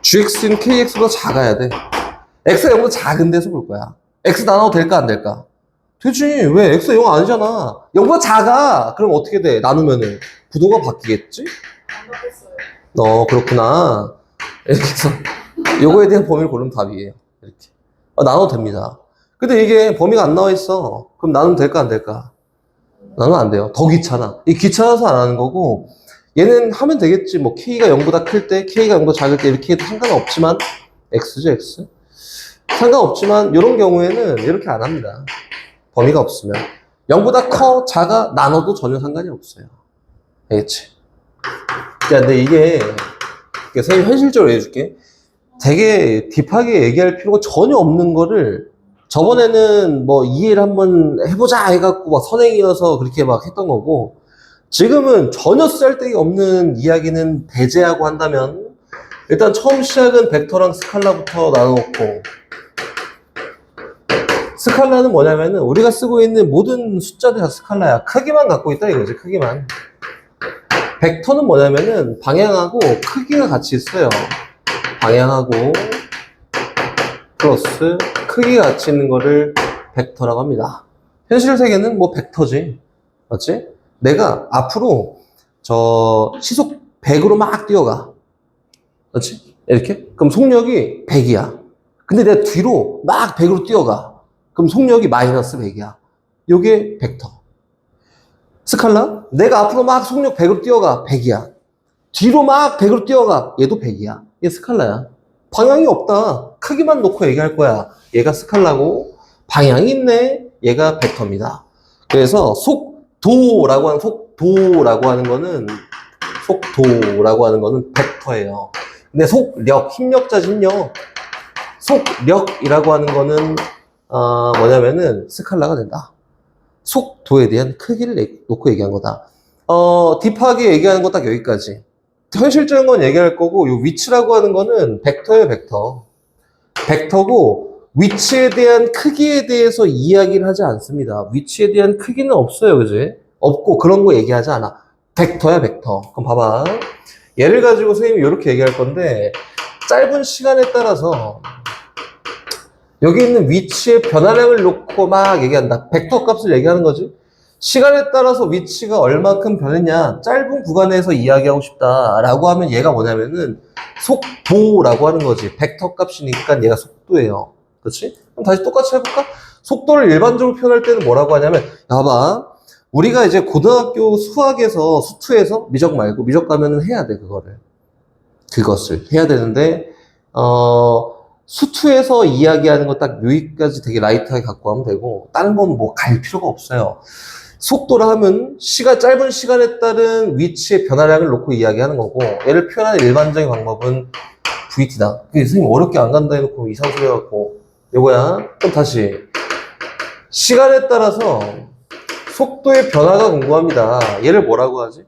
GX는 KX보다 작아야 돼. X가 0보다 작은 데서 볼 거야. X 나눠도 될까 안 될까? 되지. 왜? X가 0 아니잖아. 0보다 작아. 그럼 어떻게 돼? 나누면은 구도가 바뀌겠지? 안 바꿨어요. 그렇구나. 이렇게 해서 요거에 대한 범위를 고르면 답이에요. 이렇게. 나눠도 됩니다. 근데 이게 범위가 안 나와 있어. 그럼 나누면 될까 안 될까? 나누면 안 돼요. 더 귀찮아. 이 귀찮아서 안 하는 거고, 얘는 하면 되겠지. 뭐 K가 0보다 클 때, K가 0보다 작을 때 이렇게 해도 상관없지만 X죠, X. 상관없지만 이런 경우에는 이렇게 안 합니다. 범위가 없으면. 0보다 커, 작아, 나눠도 전혀 상관이 없어요. 알겠지? 야, 근데 이게 선생님 현실적으로 해줄게. 되게 딥하게 얘기할 필요가 전혀 없는 거를 저번에는 뭐 이해를 한번 해보자 해갖고 막 선행이어서 그렇게 막 했던 거고, 지금은 전혀 쓸데기 없는 이야기는 배제하고 한다면 일단 처음 시작은 벡터랑 스칼라부터 나눠놓고, 스칼라는 뭐냐면은 우리가 쓰고 있는 모든 숫자들이 다 스칼라야. 크기만 갖고 있다 이거지. 크기만. 벡터는 뭐냐면은 방향하고 크기가 같이 있어요. 방향하고 플러스 크기가 같이 있는 거를 벡터라고 합니다. 현실 세계는 뭐 벡터지. 맞지? 내가 앞으로 저 시속 100으로 막 뛰어가. 맞지? 이렇게? 그럼 속력이 100이야. 근데 내가 뒤로 막 100으로 뛰어가. 그럼 속력이 마이너스 100이야. 요게 벡터. 스칼라? 내가 앞으로 막 속력 100으로 뛰어가. 100이야. 뒤로 막 100으로 뛰어가. 얘도 100이야. 얘 스칼라야. 방향이 없다. 크기만 놓고 얘기할 거야. 얘가 스칼라고, 방향이 있네. 얘가 벡터입니다. 그래서 속도라고 하는 거는 벡터예요. 근데 속력, 힘력자지 힘력. 속력이라고 하는 거는 뭐냐면은 스칼라가 된다. 속도에 대한 크기를 놓고 얘기한 거다. 딥하게 얘기하는 거 딱 여기까지. 현실적인 건 얘기할 거고, 요 위치라고 하는 거는 벡터예요, 벡터. 벡터고, 위치에 대한 크기에 대해서 이야기를 하지 않습니다. 위치에 대한 크기는 없어요, 그지? 없고, 그런 거 얘기하지 않아. 벡터야, 벡터. 그럼 봐봐. 얘를 가지고 선생님이 이렇게 얘기할 건데, 짧은 시간에 따라서, 여기 있는 위치의 변화량을 놓고 막 얘기한다. 벡터 값을 얘기하는 거지. 시간에 따라서 위치가 얼마큼 변했냐, 짧은 구간에서 이야기하고 싶다라고 하면 얘가 뭐냐면은 속도라고 하는 거지. 벡터 값이니까 얘가 속도예요. 그렇지? 그럼 다시 똑같이 해볼까? 속도를 일반적으로 표현할 때는 뭐라고 하냐면, 봐봐. 우리가 이제 고등학교 수학에서 수투에서 미적 말고 미적 가면은 해야 돼, 그것을 해야 되는데, 수투에서 이야기하는 거 딱 여기까지 되게 라이트하게 갖고 가면 되고, 다른 건 뭐 갈 필요가 없어요. 속도라 하면 짧은 시간에 따른 위치의 변화량을 놓고 이야기하는 거고, 얘를 표현하는 일반적인 방법은 VT다. 선생님 어렵게 안 간다 해놓고 이상 소리 해갖고 이거야. 그럼 다시 시간에 따라서 속도의 변화가 궁금합니다. 얘를 뭐라고 하지?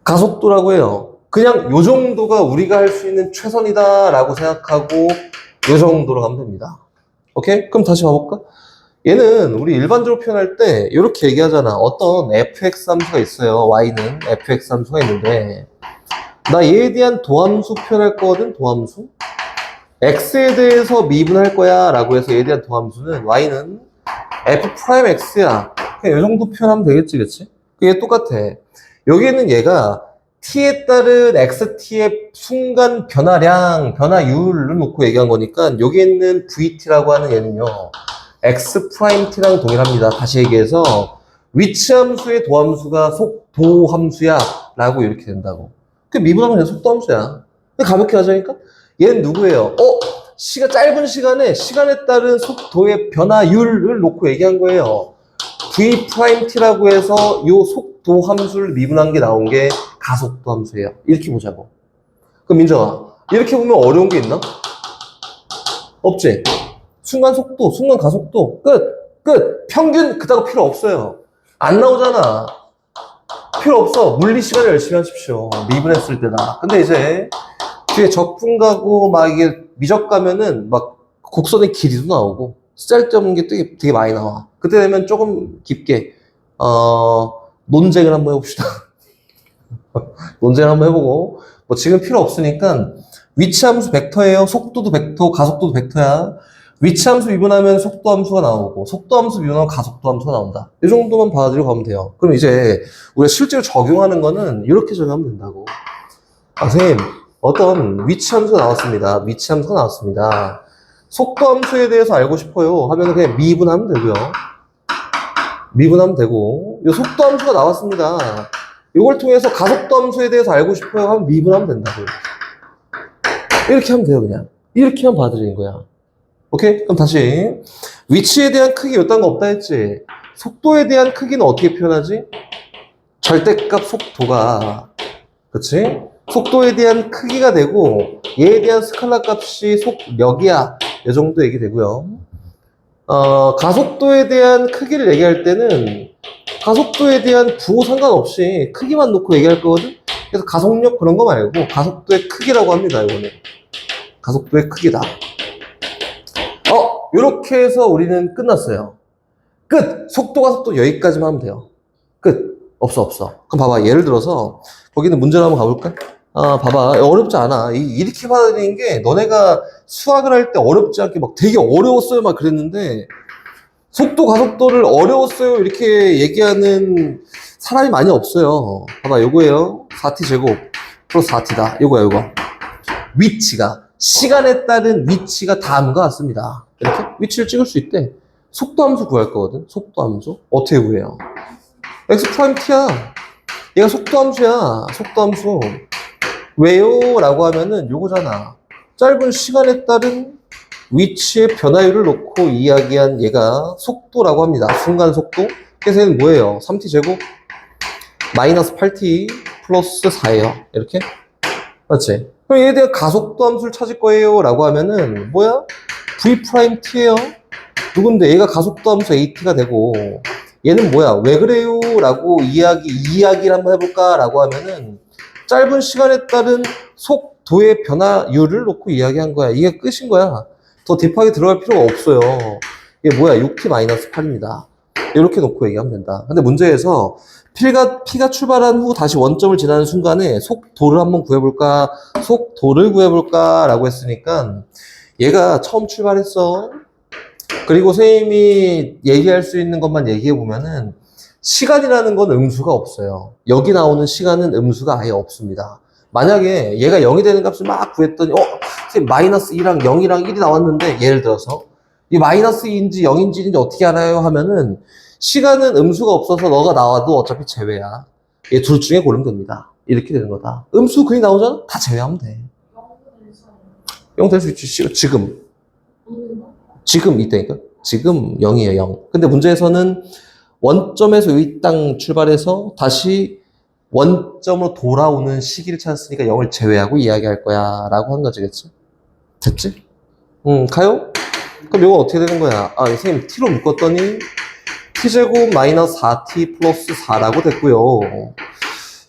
가속도라고 해요. 그냥 요 정도가 우리가 할 수 있는 최선이다 라고 생각하고 요 정도로 가면 됩니다. 오케이? 그럼 다시 가볼까? 얘는 우리 일반적으로 표현할 때 이렇게 얘기하잖아. 어떤 fx 함수가 있어요. y는 fx 함수가 있는데, 나 얘에 대한 도함수 표현할 거거든. 도함수. x에 대해서 미분할 거야 라고 해서 얘에 대한 도함수는 y는 f'x야. 그냥 이 정도 표현하면 되겠지, 그치? 그게 똑같아. 여기에는 얘가 t에 따른 xt의 순간 변화량, 변화율을 놓고 얘기한 거니까 여기에 있는 vt라고 하는 얘는요, x't랑 동일합니다. 다시 얘기해서 위치 함수의 도함수가 속도 함수야 라고 이렇게 된다고. 그 미분하면 그냥 속도 함수야. 가볍게 하자니까 얘는 누구예요? 짧은 시간에 따른 속도의 변화율을 놓고 얘기한 거예요. v't라고 해서 요 속도 함수를 미분한 게 나온 게 가속도 함수예요. 이렇게 보자고. 그럼 민정아, 이렇게 보면 어려운 게 있나? 없지? 순간 속도, 순간 가속도, 끝. 평균 그따구 필요 없어요. 안 나오잖아. 필요 없어. 물리 시간을 열심히 하십시오. 미분했을 때다. 근데 이제 뒤에 적분 가고 막 이게 미적 가면은 막 곡선의 길이도 나오고 쓸데없는 게 되게 많이 나와. 그때 되면 조금 깊게 논쟁을 한번 해봅시다. 논쟁을 한번 해보고 뭐 지금 필요 없으니까 위치함수 벡터예요. 속도도 벡터, 가속도도 벡터야. 위치함수 미분하면 속도함수가 나오고 속도함수 미분하면 가속도함수가 나온다. 이 정도만 받아들이고 가면 돼요. 그럼 이제 우리가 실제로 적용하는 거는 이렇게 적용하면 된다고. 선생님 어떤 위치함수가 나왔습니다. 위치함수가 나왔습니다. 속도함수에 대해서 알고 싶어요 하면 그냥 미분하면 되고요. 미분하면 되고 이 속도함수가 나왔습니다. 이걸 통해서 가속도함수에 대해서 알고 싶어요 하면 미분하면 된다고. 이렇게 하면 돼요. 그냥 이렇게만 받아들이는 거야. 오케이? 그럼 다시 위치에 대한 크기 이딴 거 없다 했지. 속도에 대한 크기는 어떻게 표현하지? 절대값 속도가, 그치? 속도에 대한 크기가 되고 얘에 대한 스칼라 값이 속력이야. 이 정도 얘기되고요. 가속도에 대한 크기를 얘기할 때는 가속도에 대한 부호 상관없이 크기만 놓고 얘기할 거거든? 그래서 가속력 그런 거 말고 가속도의 크기라고 합니다. 이거는 가속도의 크기다. 이렇게 해서 우리는 끝났어요. 끝! 속도 가속도 여기까지만 하면 돼요. 끝. 없어. 그럼 봐봐. 예를 들어서 거기는 문제를 한번 가볼까? 봐봐. 어렵지 않아. 이렇게 받아들이는 게 너네가 수학을 할 때 어렵지 않게 막 되게 어려웠어요 막 그랬는데 속도 가속도를 어려웠어요 이렇게 얘기하는 사람이 많이 없어요. 봐봐. 요거예요. 4t 제곱 플러스 4t다. 요거야 요거. 위치가 시간에 따른 위치가 다음과 같습니다. 이렇게 위치를 찍을 수 있대. 속도함수 구할 거거든. 속도함수 어떻게 구해요? x 프라임 t야. 얘가 속도함수야. 속도함수 왜요? 라고 하면은 요거잖아. 짧은 시간에 따른 위치의 변화율을 놓고 이야기한 얘가 속도라고 합니다. 순간 속도. 그래서 얘는 뭐예요? 3t 제곱 마이너스 8t 플러스 4예요. 이렇게. 맞지? 그럼 얘에 대한 가속도 함수를 찾을 거예요 라고 하면은 뭐야? v't예요. 누군데? 얘가 가속도 함수 at가 되고 얘는 뭐야? 왜 그래요? 라고 이야기를 한번 해볼까? 라고 하면은 짧은 시간에 따른 속도의 변화율을 놓고 이야기한 거야. 이게 끝인 거야. 더 딥하게 들어갈 필요가 없어요. 이게 뭐야? 6t-8입니다. 이렇게 놓고 얘기하면 된다. 근데 문제에서 P가 출발한 후 다시 원점을 지나는 순간에 속도를 한번 구해볼까? 속도를 구해볼까? 라고 했으니까 얘가 처음 출발했어. 그리고 선생님이 얘기할 수 있는 것만 얘기해보면은 시간이라는 건 음수가 없어요. 여기 나오는 시간은 음수가 아예 없습니다. 만약에 얘가 0이 되는 값을 막 구했더니 선생님 마이너스 2랑 0이랑 1이 나왔는데 예를 들어서 이 마이너스 2인지 0인지 어떻게 알아요? 하면은 시간은 음수가 없어서 너가 나와도 어차피 제외야. 얘 둘 중에 고르면 됩니다. 이렇게 되는 거다. 음수 그리 나오잖아? 다 제외하면 돼. 0 될 수 있지. 지금 이때니까. 지금 0이에요, 0. 근데 문제에서는 원점에서 이 땅 출발해서 다시 원점으로 돌아오는 시기를 찾았으니까 0을 제외하고 이야기할 거야. 라고 한 거지, 그치? 됐지? 가요? 그럼 이거 어떻게 되는 거야? 선생님, t로 묶었더니 t제곱 마이너스 4t 플러스 4라고 됐고요.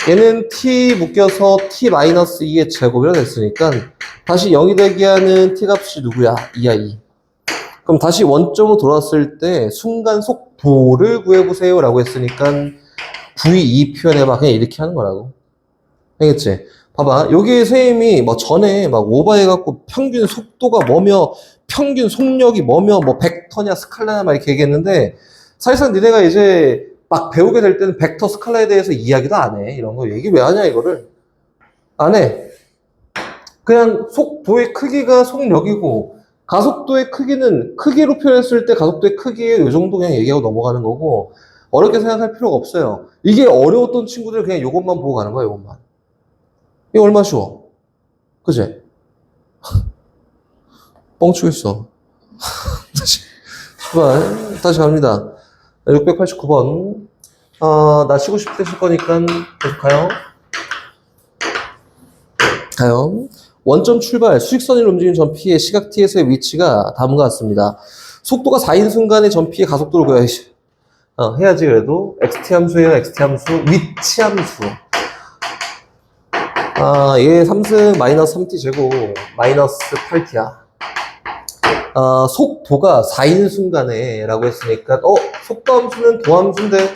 얘는 t 묶여서 t 마이너스 2의 제곱이라 됐으니까 다시 0이 되게 하는 t 값이 누구야? 2야, 2. 그럼 다시 원점으로 돌아왔을 때 순간 속도를 구해보세요 라고 했으니까 v2 표현해봐. 그냥 이렇게 하는 거라고. 알겠지? 봐봐. 여기 선생님이 뭐 전에 막 오버해갖고 평균 속도가 뭐며 평균 속력이 뭐며 뭐 벡터냐 스칼라냐 막 이렇게 얘기했는데 사실상 니네가 이제 막 배우게 될 때는 벡터 스칼라에 대해서 이야기도 안 해. 이런 거 얘기 왜 하냐 이거를. 안 해. 그냥 속도의 크기가 속력이고 가속도의 크기는 크기로 표현했을 때 가속도의 크기에 이 정도 그냥 얘기하고 넘어가는 거고 어렵게 생각할 필요가 없어요. 이게 어려웠던 친구들 그냥 이것만 보고 가는 거야. 이것만. 이거 얼마나 쉬워. 그치? 뻥치고 있어. 다시 갑니다. 689번. 나 쉬고 싶을 때 쉴 거니까 계속 가요. 가요. 원점 출발, 수직선을 움직이는 점피의 시각 t에서의 위치가 다음과 같습니다. 속도가 4인 순간의 점피의 가속도를 구해야지. 해야지 그래도. xt 함수예요, xt 함수. 위치 함수. 얘 3승 마이너스 3t 제곱 마이너스 8t야. 속도가 4인 순간에 라고 했으니까 속도 함수는 도함수인데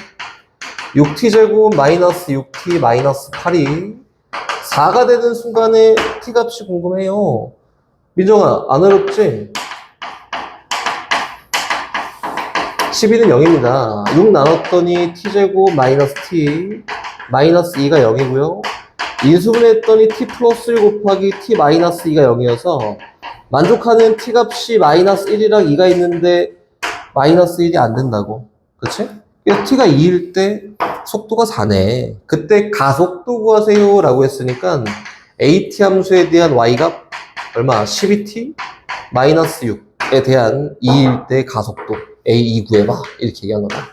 6t 제곱 마이너스 6t 마이너스 8이 4가 되는 순간에 t 값이 궁금해요. 민정아, 안 어렵지? 12는 0입니다. 6 나눴더니 t제곱 마이너스 t 마이너스 2가 0이고요. 인수분해했더니 t 플러스 1 곱하기 t 마이너스 2가 0이어서 만족하는 t 값이 마이너스 1이랑 2가 있는데 마이너스 1이 안 된다고. 그치? t가 2일 때 속도가 4네. 그때 가속도 구하세요 라고 했으니까 at 함수에 대한 y값 얼마? 12t 마이너스 6에 대한 2일 때 가속도 a2 구해봐. 이렇게 얘기한 거다.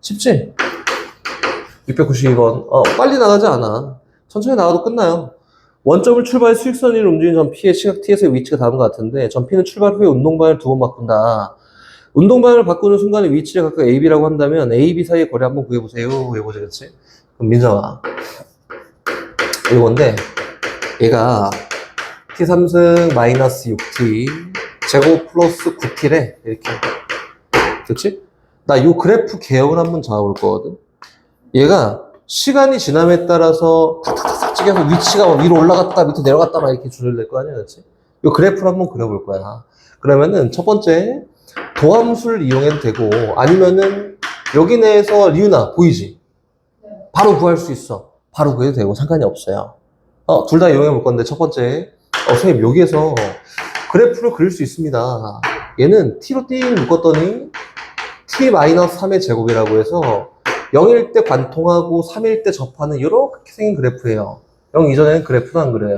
쉽지? 692번. 빨리 나가지 않아. 천천히 나가도 끝나요. 원점을 출발 수직선 위를 움직이는 점 P의 시각 T에서의 위치가 다른 것 같은데 점 P는 출발 후에 운동방향을 2번 바꾼다. 운동방향을 바꾸는 순간에 위치를 각각 A, B라고 한다면 A, B 사이의 거리 한번 구해보세요. 이거지, 그치? 그럼 민정아, 이건데 얘가 T 3승 마이너스 6T 제곱 플러스 9T래. 이렇게. 그치? 나 요 그래프 개혁을 한번 잡아볼 거거든. 얘가 시간이 지남에 따라서 탁탁탁탁 찍혀서 위치가 위로 올라갔다 밑으로 내려갔다 막 이렇게 조절될 거 아니야, 그렇지? 이 그래프를 한번 그려볼 거야. 그러면은 첫 번째 도함수를 이용해도 되고 아니면은 여기 내에서 리우나 보이지? 바로 구할 수 있어. 바로 구해도 되고 상관이 없어요. 둘 다 이용해 볼 건데 첫 번째 선생님 여기에서 그래프를 그릴 수 있습니다. 얘는 t로 띵 묶었더니 t-3의 제곱이라고 해서 0일 때 관통하고 3일 때 접하는 이렇게 생긴 그래프예요. 0 이전에는 그래프도 안 그려요.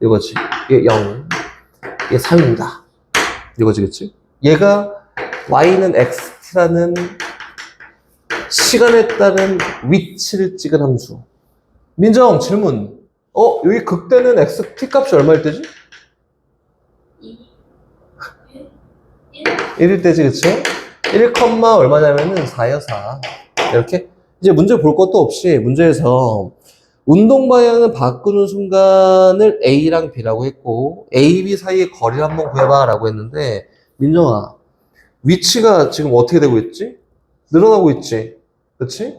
이거지. 얘 0, 얘 3입니다. 이거지, 그치? 얘가 y는 xt라는 시간에 따른 위치를 찍은 함수. 민정, 질문. 여기 극대는 xt 값이 얼마일 때지? 1일 때지, 그치? 1, 얼마냐면은 4야, 4. 이렇게. 이제 문제 볼 것도 없이 문제에서 운동 방향을 바꾸는 순간을 A랑 B라고 했고 A, B 사이의 거리를 한번 구해봐 라고 했는데 민정아, 위치가 지금 어떻게 되고 있지? 늘어나고 있지? 그치?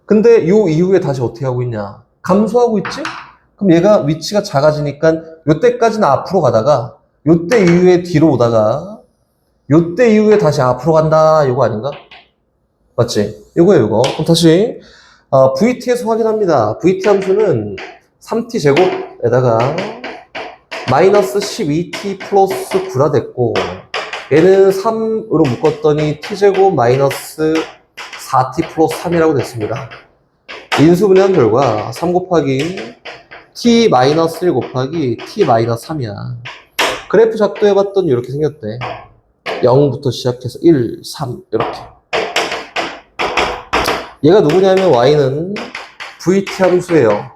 근데 요 이후에 다시 어떻게 하고 있냐? 감소하고 있지? 그럼 얘가 위치가 작아지니까 요때까지는 앞으로 가다가 요때 이후에 뒤로 오다가 요때 이후에 다시 앞으로 간다. 이거 아닌가? 맞지? 이거예요, 이거. 그럼 다시 VT에서 확인합니다. VT 함수는 3t 제곱에다가 마이너스 12t 플러스 9라 됐고 얘는 3으로 묶었더니 t 제곱 마이너스 4t 플러스 3이라고 됐습니다. 인수분해한 결과 3 곱하기 t 마이너스 1 곱하기 t 마이너스 3이야. 그래프 작도해봤더니 이렇게 생겼대. 0부터 시작해서 1, 3 이렇게. 얘가 누구냐면 y는 VT 함수예요.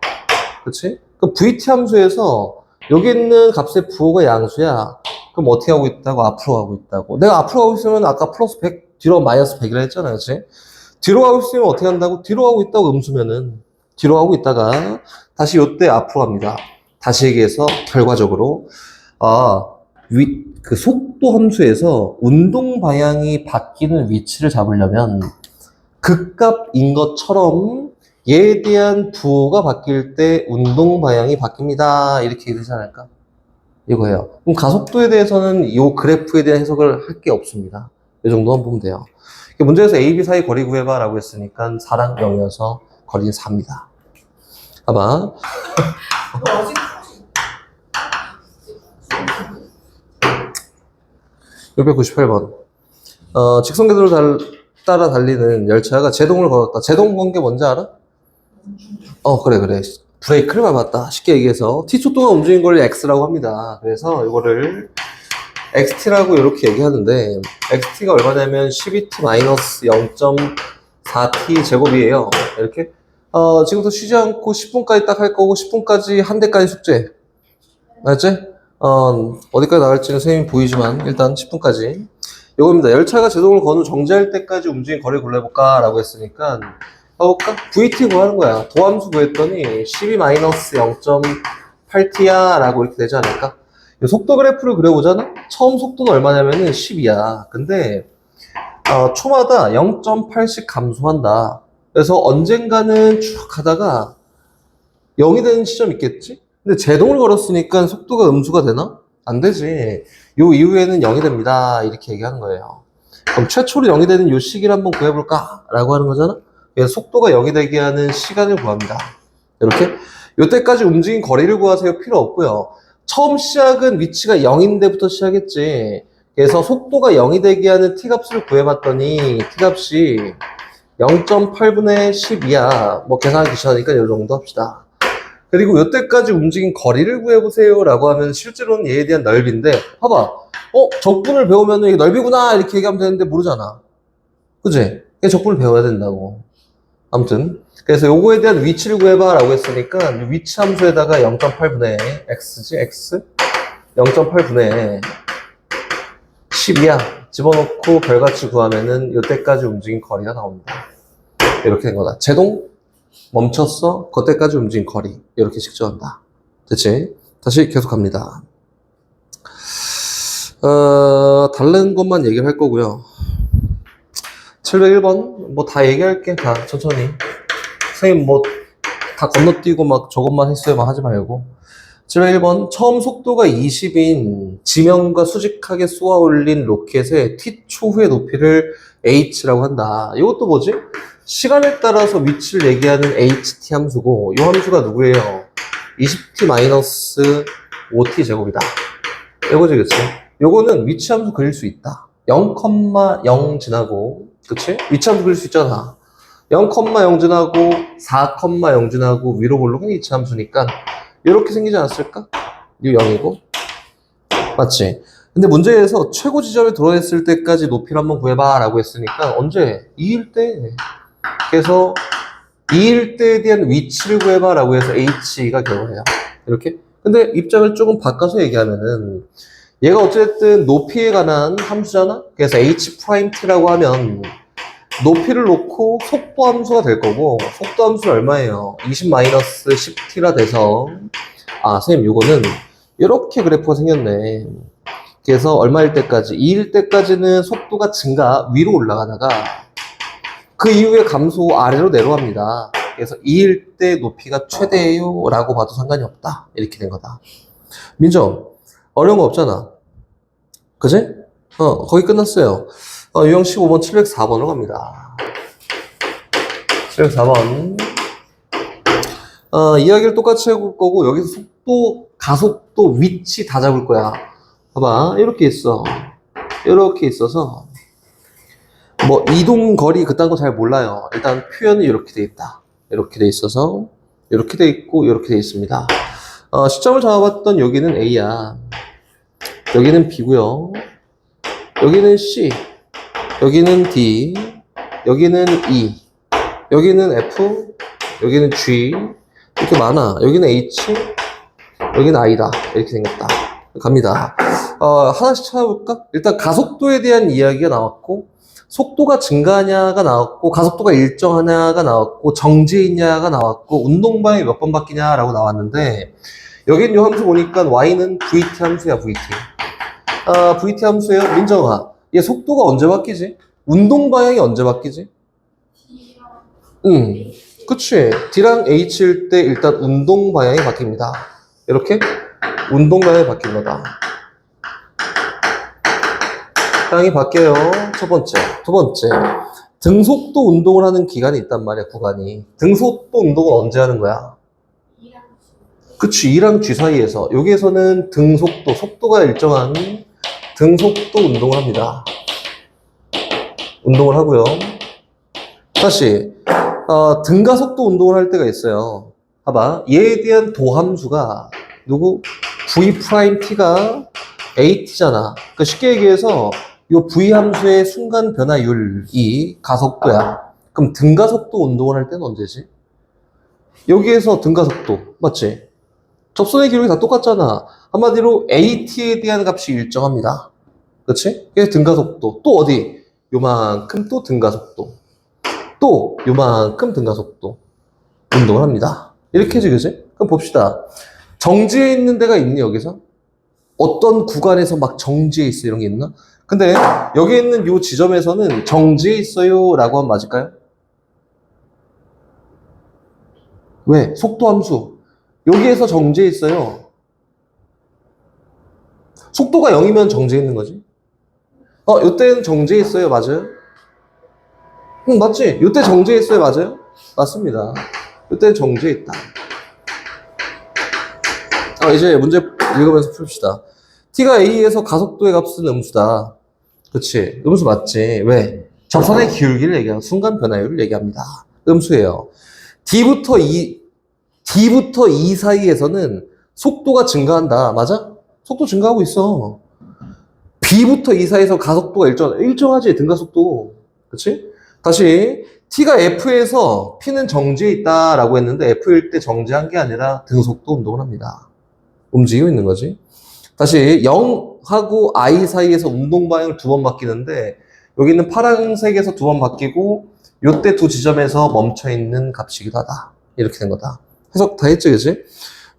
그치? 그 VT 함수에서 여기 있는 값의 부호가 양수야. 그럼 어떻게 하고 있다고? 앞으로 가고 있다고. 내가 앞으로 가고 있으면 아까 플러스 100, 뒤로 마이너스 100이라 했잖아. 그치? 뒤로 가고 있으면 어떻게 한다고? 뒤로 가고 있다고 음수면은 뒤로 가고 있다가 다시 요때 앞으로 갑니다. 다시 얘기해서 결과적으로 그 속도 함수에서 운동 방향이 바뀌는 위치를 잡으려면 극값인 것처럼 얘에 대한 부호가 바뀔 때 운동 방향이 바뀝니다. 이렇게 되지 않을까? 이거예요. 그럼 가속도에 대해서는 이 그래프에 대한 해석을 할 게 없습니다. 이 정도만 보면 돼요. 문제에서 A, B 사이 거리 구해봐 라고 했으니까 4랑 0이어서 거리는 4입니다. 봐봐. 698번. 직선궤도를 따라 달리는 열차가 제동을 걸었다. 제동 건 게 뭔지 알아? 그래. 브레이크를 밟았다. 쉽게 얘기해서 t초 동안 움직인 걸 x라고 합니다. 그래서 이거를 xt라고 이렇게 얘기하는데 xt가 얼마냐면 12t-0.4t 제곱이에요. 이렇게 지금부터 쉬지 않고 10분까지 딱 할 거고 10분까지 한 대까지 숙제. 알았지? 어디까지 나갈지는 선생님이 보이지만 일단 10분까지 이겁니다. 열차가 제동을 건 후 정지할 때까지 움직인 거리 골라볼까? 라고 했으니까 VT 구하는 거야. 도함수 구했더니 12-0.4 8t야 라고 이렇게 되지 않을까? 이 속도 그래프를 그려보잖아? 처음 속도는 얼마냐면은 10이야. 근데 초마다 0.8씩 감소한다. 그래서 언젠가는 쭉 가다가 0이 되는 시점 있겠지? 근데 제동을 걸었으니까 속도가 음수가 되나? 안 되지. 요 이후에는 0이 됩니다. 이렇게 얘기하는 거예요. 그럼 최초로 0이 되는 요 시기를 한번 구해볼까? 라고 하는 거잖아? 그래서 속도가 0이 되게 하는 시간을 구합니다. 이렇게. 요때까지 움직인 거리를 구하세요. 필요 없고요. 처음 시작은 위치가 0인데부터 시작했지. 그래서 속도가 0이 되게 하는 t값을 구해봤더니 t값이 0.8분의 10이야. 뭐 계산하기 귀찮으니까 이 정도 합시다. 그리고 요때까지 움직인 거리를 구해보세요 라고 하면 실제로는 얘에 대한 넓이인데 봐봐. 적분을 배우면 이게 넓이구나 이렇게 얘기하면 되는데 모르잖아. 그치? 적분을 배워야 된다고. 아무튼 그래서 요거에 대한 위치를 구해봐 라고 했으니까 위치 함수에다가 0.8분의 x지 x 0.8분의 10이야 집어넣고 별같이 구하면은 요때까지 움직인 거리가 나옵니다. 이렇게 된 거다. 제동 멈췄어 그때까지 움직인 거리 이렇게 측정한다. 됐지? 다시 계속 갑니다. 다른 것만 얘기를 할 거고요. 701번 뭐 다 얘기할게. 다 천천히. 선생님 뭐 다 건너뛰고 막 저것만 했어요 막 하지 말고. 701번 처음 속도가 20인 지면과 수직하게 쏘아 올린 로켓의 t 초후의 높이를 h라고 한다. 이것도 뭐지? 시간에 따라서 위치를 얘기하는 ht 함수고 이 함수가 누구예요? 20t-5t 제곱이다. 이거지 그치? 요거는 위치 함수 그릴 수 있다. 0,0 지나고 그치? 위치 함수 그릴 수 있잖아. 0,0 지나고 4,0 지나고 위로 볼록은 위치 함수니까 이렇게 생기지 않았을까? 이 0이고 맞지? 근데 문제에서 최고 지점에 도달했을 때까지 높이를 한번 구해봐 라고 했으니까 언제? 2일 때. 그래서 2일 때에 대한 위치를 구해봐 라고 해서 h가 결과예요. 이렇게. 근데 입장을 조금 바꿔서 얘기하면은 얘가 어쨌든 높이에 관한 함수잖아? 그래서 h't라고 하면 높이를 놓고 속도 함수가 될 거고 속도 함수는 얼마예요? 20-10t라 돼서 선생님 이거는 이렇게 그래프가 생겼네. 그래서 얼마일 때까지? 2일 때까지는 속도가 증가 위로 올라가다가 그 이후에 감소 아래로 내려갑니다. 그래서 2일 때 높이가 최대예요 라고 봐도 상관이 없다. 이렇게 된 거다. 민정 어려운 거 없잖아. 그지? 거의 끝났어요. 유형 15번 704번으로 갑니다. 704번. 이야기를 똑같이 해볼 거고, 여기서 속도, 가속도, 위치 다 잡을 거야. 봐봐. 이렇게 있어. 이렇게 있어서, 뭐, 이동 거리 그딴 거 잘 몰라요. 일단 표현이 이렇게 돼 있다. 이렇게 돼 있어서, 이렇게 돼 있고, 이렇게 돼 있습니다. 시점을 잡아봤던 여기는 A야. 여기는 B고요. 여기는 C. 여기는 D, 여기는 E, 여기는 F, 여기는 G, 이렇게 많아. 여기는 H, 여기는 I다. 이렇게 생겼다. 갑니다. 하나씩 찾아볼까? 일단 가속도에 대한 이야기가 나왔고, 속도가 증가하냐가 나왔고, 가속도가 일정하냐가 나왔고, 정지해 있냐가 나왔고, 운동 방향이 몇 번 바뀌냐라고 나왔는데, 여긴 요 함수 보니까 Y는 VT 함수야, VT. VT 함수예요? 민정아. 얘 속도가 언제 바뀌지? 운동 방향이 언제 바뀌지? 그치. D랑 H일 때 일단 운동 방향이 바뀝니다. 이렇게 운동 방향이 바뀐 거다. 방향이 바뀌어요. 첫 번째. 두 번째. 등속도 운동을 하는 기간이 있단 말이야, 구간이. 등속도 운동을 언제 하는 거야? 그치. E랑 G 사이에서. 여기에서는 등속도, 속도가 일정한 등속도 운동을 합니다. 운동을 하고요. 다시 등가속도 운동을 할 때가 있어요. 봐봐. 얘에 대한 도함수가 누구? V'T가 AT잖아. 그러니까 쉽게 얘기해서 이 V함수의 순간 변화율이 가속도야. 그럼 등가속도 운동을 할 때는 언제지? 여기에서 등가속도. 맞지? 접선의 기록이 다 똑같잖아. 한마디로 AT에 대한 값이 일정합니다. 그렇지? 그래서 등가속도. 또 어디? 요만큼 또 등가속도. 또 요만큼 등가속도. 운동을 합니다. 이렇게 해지, 그지? 그럼 봅시다. 정지해 있는 데가 있니, 여기서? 어떤 구간에서 막 정지해 있어, 이런 게 있나? 근데 여기 있는 요 지점에서는 정지해 있어요 라고 하면 맞을까요? 왜? 속도 함수. 여기에서 정지해 있어요. 속도가 0이면 정지해 있는 거지. 요때는 정지해 있어요. 맞아요? 응, 맞지? 요때 정지해 있어요. 맞아요? 맞습니다. 요때는 정지해 있다. 이제 문제 읽으면서 풉시다. t가 a에서 가속도의 값은 음수다. 그치? 음수 맞지? 왜? 접선의 기울기를 얘기하는 순간 변화율을 얘기합니다. 음수예요. D부터 E 사이에서는 속도가 증가한다. 맞아? 속도 증가하고 있어. B부터 E 사이에서 가속도가 일정하지, 등가속도. 그치? 다시, T가 F에서 P는 정지해 있다라고 했는데, F일 때 정지한 게 아니라 등속도 운동을 합니다. 움직이고 있는 거지. 다시, 0하고 I 사이에서 운동 방향을 두 번 바뀌는데, 여기는 파란색에서 두 번 바뀌고, 요때 두 지점에서 멈춰 있는 값이기도 하다. 이렇게 된 거다. 해석 다 했죠, 그치?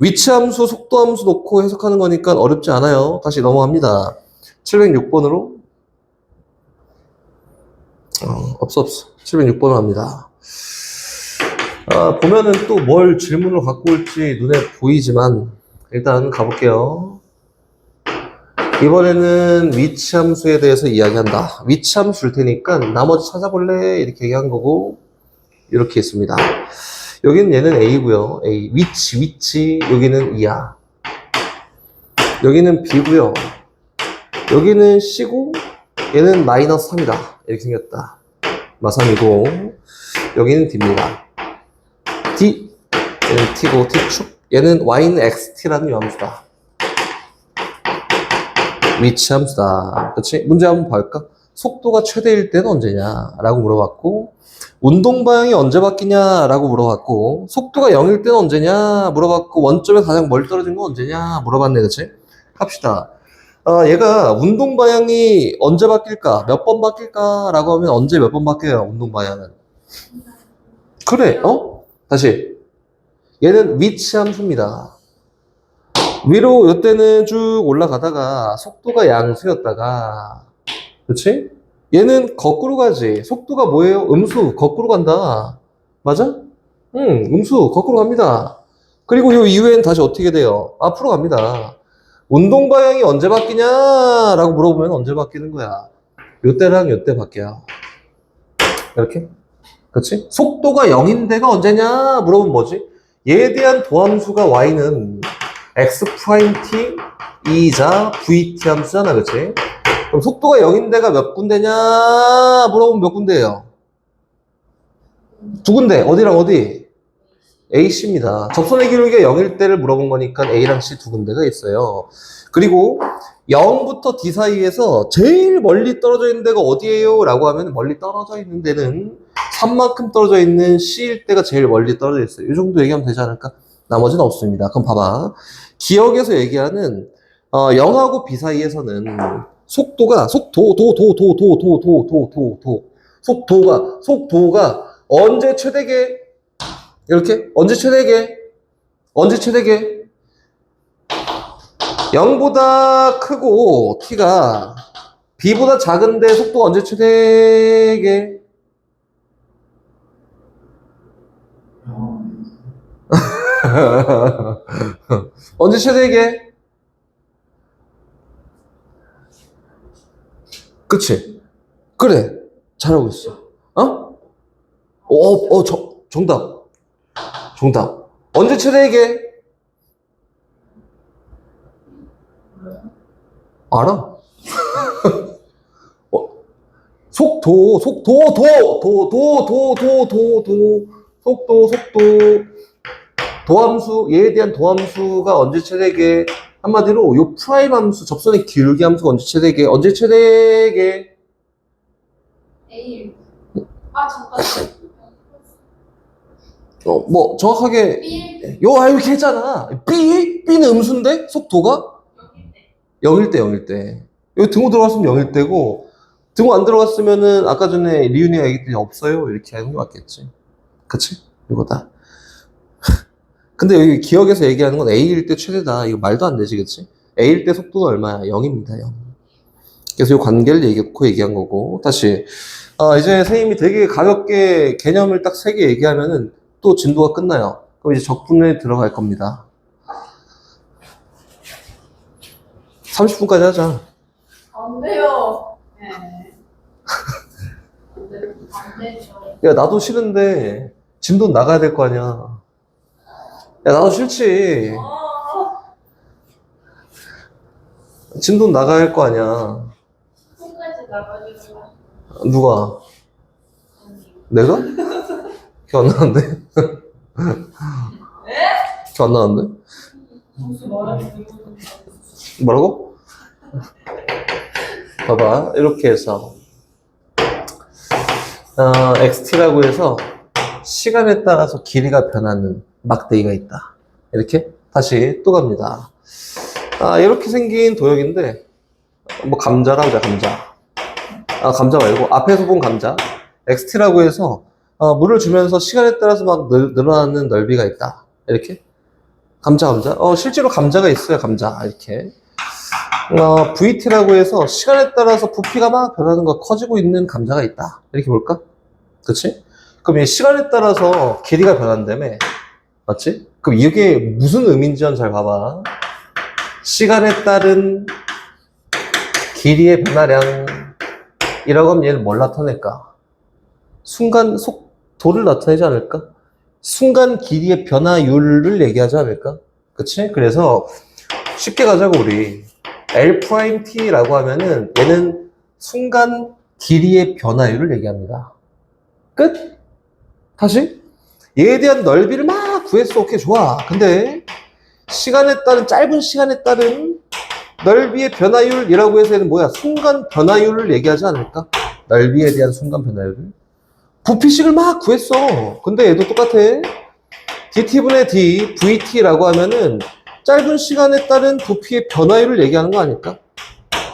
위치 함수, 속도 함수 놓고 해석하는 거니까 어렵지 않아요. 다시 넘어갑니다. 706번으로. 없어. 706번으로 합니다. 보면은 또 뭘 질문을 갖고 올지 눈에 보이지만, 일단 가볼게요. 이번에는 위치 함수에 대해서 이야기한다. 위치 함수 줄 테니까 나머지 찾아볼래? 이렇게 얘기한 거고, 이렇게 있습니다. 여기는 얘는 A고요. A. 위치. 여기는 2야. 여기는 B고요. 여기는 C고, 얘는 마이너스 3이다. 이렇게 생겼다. 마3이고, 여기는 D입니다. D. 얘는 T고, T축. 얘는 Y는 XT라는 함수다. 위치 함수다. 그치? 문제 한번 볼까? 속도가 최대일 때는 언제냐? 라고 물어봤고, 운동 방향이 언제 바뀌냐? 라고 물어봤고, 속도가 0일 때는 언제냐? 물어봤고, 원점에 가장 멀리 떨어진 건 언제냐? 물어봤네, 그치? 갑시다. 얘가 운동 방향이 언제 바뀔까? 몇 번 바뀔까? 라고 하면 언제 몇 번 바뀌어요? 운동 방향은. 그래, 다시. 얘는 위치 함수입니다. 위로 이때는 쭉 올라가다가 속도가 양수였다가, 그치? 얘는 거꾸로 가지. 속도가 뭐예요? 음수, 거꾸로 간다. 맞아? 응, 음수, 거꾸로 갑니다. 그리고 요 이후엔 다시 어떻게 돼요? 앞으로 갑니다. 운동 방향이 언제 바뀌냐? 라고 물어보면 언제 바뀌는 거야? 요때랑 요때 바뀌어요. 이렇게? 그치? 속도가 0인 데가 언제냐? 물어보면 뭐지? 얘에 대한 도함수가 y는 x'(t) 이자 vt 함수잖아, 그치? 그럼 속도가 0인 데가 몇 군데냐? 물어보면 몇 군데예요? 두 군데. 어디랑 어디? A, C입니다. 접선의 기울기가 0일 때를 물어본 거니까 A랑 C 두 군데가 있어요. 그리고 0부터 D 사이에서 제일 멀리 떨어져 있는 데가 어디예요? 라고 하면 멀리 떨어져 있는 데는 3만큼 떨어져 있는 C일 때가 제일 멀리 떨어져 있어요. 이 정도 얘기하면 되지 않을까? 나머지는 없습니다. 그럼 봐봐. 기억에서 얘기하는 0하고 B 사이에서는 속도가 언제 최대게? 이렇게? 언제 최대게? 0보다 크고 t가 b보다 작은데 속도가 언제 최대게? 언제 최대게? 그치? 그래. 잘하고 있어. 정답. 언제 최대게? 알아? 속도. 도함수, 얘에 대한 도함수가 언제 최대게? 한마디로, 요 프라임 함수, 접선의 기울기 함수가 언제 최대게? A. 잠깐. 정확하게, B. 이렇게 했잖아. B는 음수인데? 속도가? 0일 때. 여기 등호 들어갔으면 0일 때고, 등호 안 들어갔으면은, 아까 전에 리윤이가 얘기했더니 없어요. 이렇게 하는 게 맞겠지. 그치? 이거다. 근데 여기 기억에서 얘기하는 건 A일 때 최대다. 이거 말도 안 되지, 그치? A일 때 속도가 얼마야? 0입니다, 0. 그래서 이 관계를 얘기한 거고. 다시. 이제 선생님이 되게 가볍게 개념을 딱 3개 얘기하면은 또 진도가 끝나요. 그럼 이제 적분에 들어갈 겁니다. 30분까지 하자. 안 돼요. 네. 안 되죠. 야, 나도 싫은데, 진도 나가야 될 거 아니야. 야, 나도 싫지. 진도 나가야 할 거 아니야. 끝까지 나가주세요. 누가? 내가? 기억 안 나는데? 기억 안 나는데? 무슨 말하는 뭐라고? 봐봐, 이렇게 해서 XT라고 해서 시간에 따라서 길이가 변하는 막대기가 있다. 이렇게 다시 또 갑니다. 이렇게 생긴 도형인데 뭐 감자라고 하자. 감자 말고 앞에서 본 감자 XT라고 해서 물을 주면서 시간에 따라서 막 늘어나는 넓이가 있다. 이렇게 감자 실제로 감자가 있어요. 감자 이렇게 VT라고 해서 시간에 따라서 부피가 막 변하는 거 커지고 있는 감자가 있다. 이렇게 볼까? 그치? 그럼 이 시간에 따라서 길이가 변한다며. 맞지? 그럼 이게 무슨 의미인지 잘 봐봐. 시간에 따른 길이의 변화량이라고 하면 얘는 뭘 나타낼까? 순간 속도를 나타내지 않을까? 순간 길이의 변화율을 얘기하지 않을까? 그치? 그래서 쉽게 가자고 우리 L'T라고 하면은 얘는 순간 길이의 변화율을 얘기합니다. 끝? 다시? 얘에 대한 넓이를 막 구했어. 오케이, 좋아. 근데 짧은 시간에 따른 넓이의 변화율이라고 해서 얘는 뭐야? 순간 변화율을 얘기하지 않을까? 넓이에 대한 순간 변화율을. 부피식을 막 구했어. 근데 얘도 똑같아. dt분의 d, vt라고 하면은 짧은 시간에 따른 부피의 변화율을 얘기하는 거 아닐까?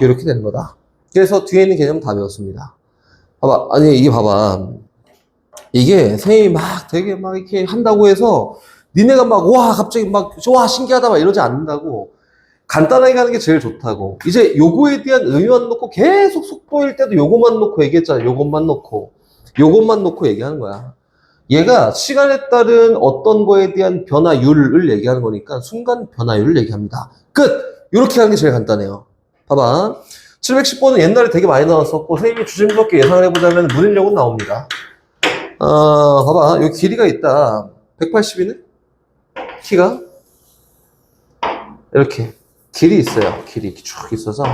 이렇게 되는 거다. 그래서 뒤에 있는 개념 다 배웠습니다. 봐봐. 아니, 이게 봐봐. 이게 선생님이 막 되게 막 이렇게 한다고 해서 니네가 막 와 갑자기 막 와 신기하다 막 이러지 않는다고. 간단하게 가는 게 제일 좋다고. 이제 요거에 대한 의미만 놓고 계속 속보일 때도 요것만 놓고 얘기했잖아. 요것만 놓고 얘기하는 거야. 얘가 시간에 따른 어떤 거에 대한 변화율을 얘기하는 거니까 순간 변화율을 얘기합니다. 끝! 이렇게 하는 게 제일 간단해요. 봐봐. 710번은 옛날에 되게 많이 나왔었고 선생님이 주제무섭게 예상을 해보자면 문일력은 나옵니다. 봐봐. 여기 길이가 있다. 180이네? 키가? 이렇게. 길이 있어요. 길이 쭉 있어서.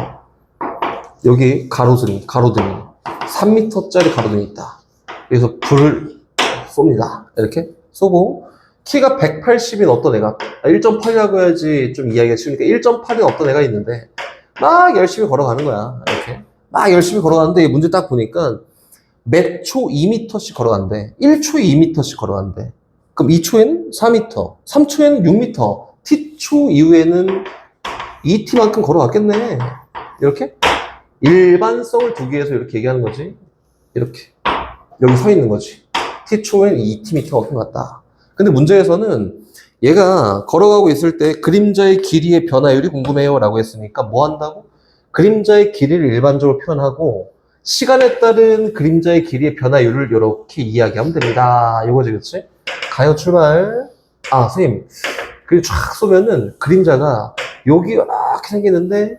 여기 가로등이 3m짜리 가로등이 있다. 그래서 불을 쏩니다. 이렇게 쏘고, 키가 180인 어떤 애가, 1.8이라고 해야지 좀 이해하기가 쉬우니까 1.8인 어떤 애가 있는데, 막 열심히 걸어가는 거야. 이렇게. 막 열심히 걸어가는데, 문제 딱 보니까, 몇 초 2m씩 걸어간대. 1초에 2m씩 걸어간대. 그럼 2초에는 4m, 3초에는 6m, t초 이후에는 2t만큼 걸어갔겠네. 이렇게? 일반성을 두기 위해서 이렇게 얘기하는 거지. 이렇게. 여기 서 있는 거지. t초엔 2tm 어떻게 갔다. 근데 문제에서는 얘가 걸어가고 있을 때 그림자의 길이의 변화율이 궁금해요 라고 했으니까 뭐 한다고? 그림자의 길이를 일반적으로 표현하고 시간에 따른 그림자의 길이의 변화율을 이렇게 이야기하면 됩니다. 이거지, 그치? 가요, 출발. 선생님. 그리고 쫙 쏘면은 그림자가 여기 이렇게 생기는데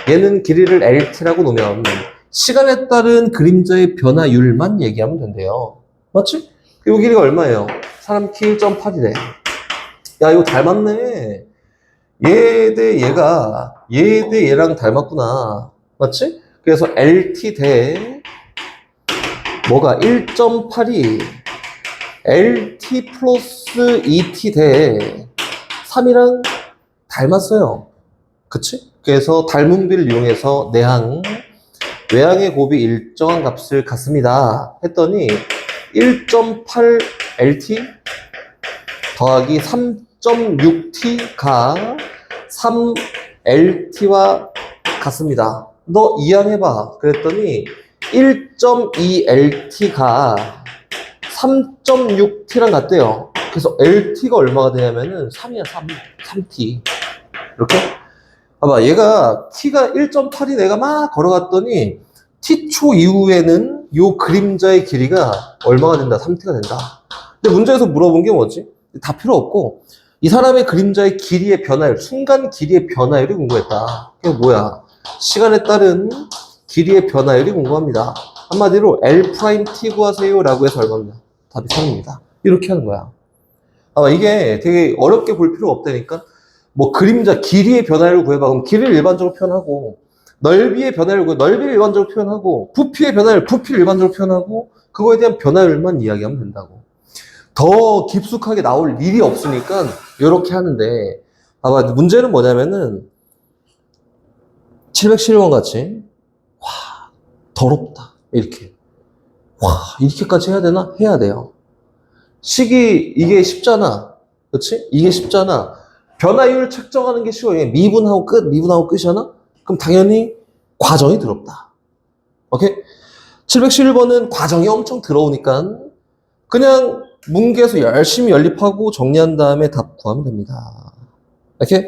얘는 길이를 LT라고 놓으면 시간에 따른 그림자의 변화율만 얘기하면 된대요. 맞지? 요 길이가 얼마예요? 사람 키 1.8이래. 야, 이거 닮았네. 얘 대 얘랑 닮았구나. 맞지? 그래서 LT 대 뭐가 1.8이 LT 플러스 2T 대 3이랑 닮았어요. 그치? 그래서 닮은비를 이용해서 외항의 곱이 일정한 값을 갖습니다. 했더니 1.8 LT 더하기 3.6T가 3 LT와 같습니다. 너 이항해봐. 그랬더니 1.2 LT가 3.6T랑 같대요. 그래서 LT가 얼마가 되냐면은 3이야, 3T. 이렇게. 봐봐, 얘가 T가 1.8이 내가 막 걸어갔더니 T초 이후에는 요 그림자의 길이가 얼마가 된다? 3T가 된다. 근데 문제에서 물어본 게 뭐지? 다 필요 없고 이 사람의 그림자의 길이의 변화율, 순간 길이의 변화율이 궁금했다. 그게 뭐야? 시간에 따른 길이의 변화율이 궁금합니다. 한마디로 L'T 구하세요 라고 해서 얼마입니다? 답이 3입니다. 이렇게 하는 거야. 아마 이게 되게 어렵게 볼 필요가 없다니까. 뭐 그림자 길이의 변화율을 구해봐. 그럼 길이를 일반적으로 표현하고 넓이의 변화율을 구해 넓이를 일반적으로 표현하고 부피의 변화율, 부피를 일반적으로 표현하고 그거에 대한 변화율만 이야기하면 된다고. 더 깊숙하게 나올 일이 없으니까 이렇게 하는데 봐봐 문제는 뭐냐면은 711번 같이 와 더럽다 이렇게 와 이렇게까지 해야 되나? 해야 돼요. 식이 이게 쉽잖아. 그렇지? 이게 쉽잖아. 변화율 측정하는 게 쉬워요. 미분하고 끝, 미분하고 끝이잖아? 그럼 당연히 과정이 더럽다. 오케이? 711번은 과정이 엄청 더러우니까 그냥 문계에서 열심히 연립하고 정리한 다음에 답 구하면 됩니다. 오케이?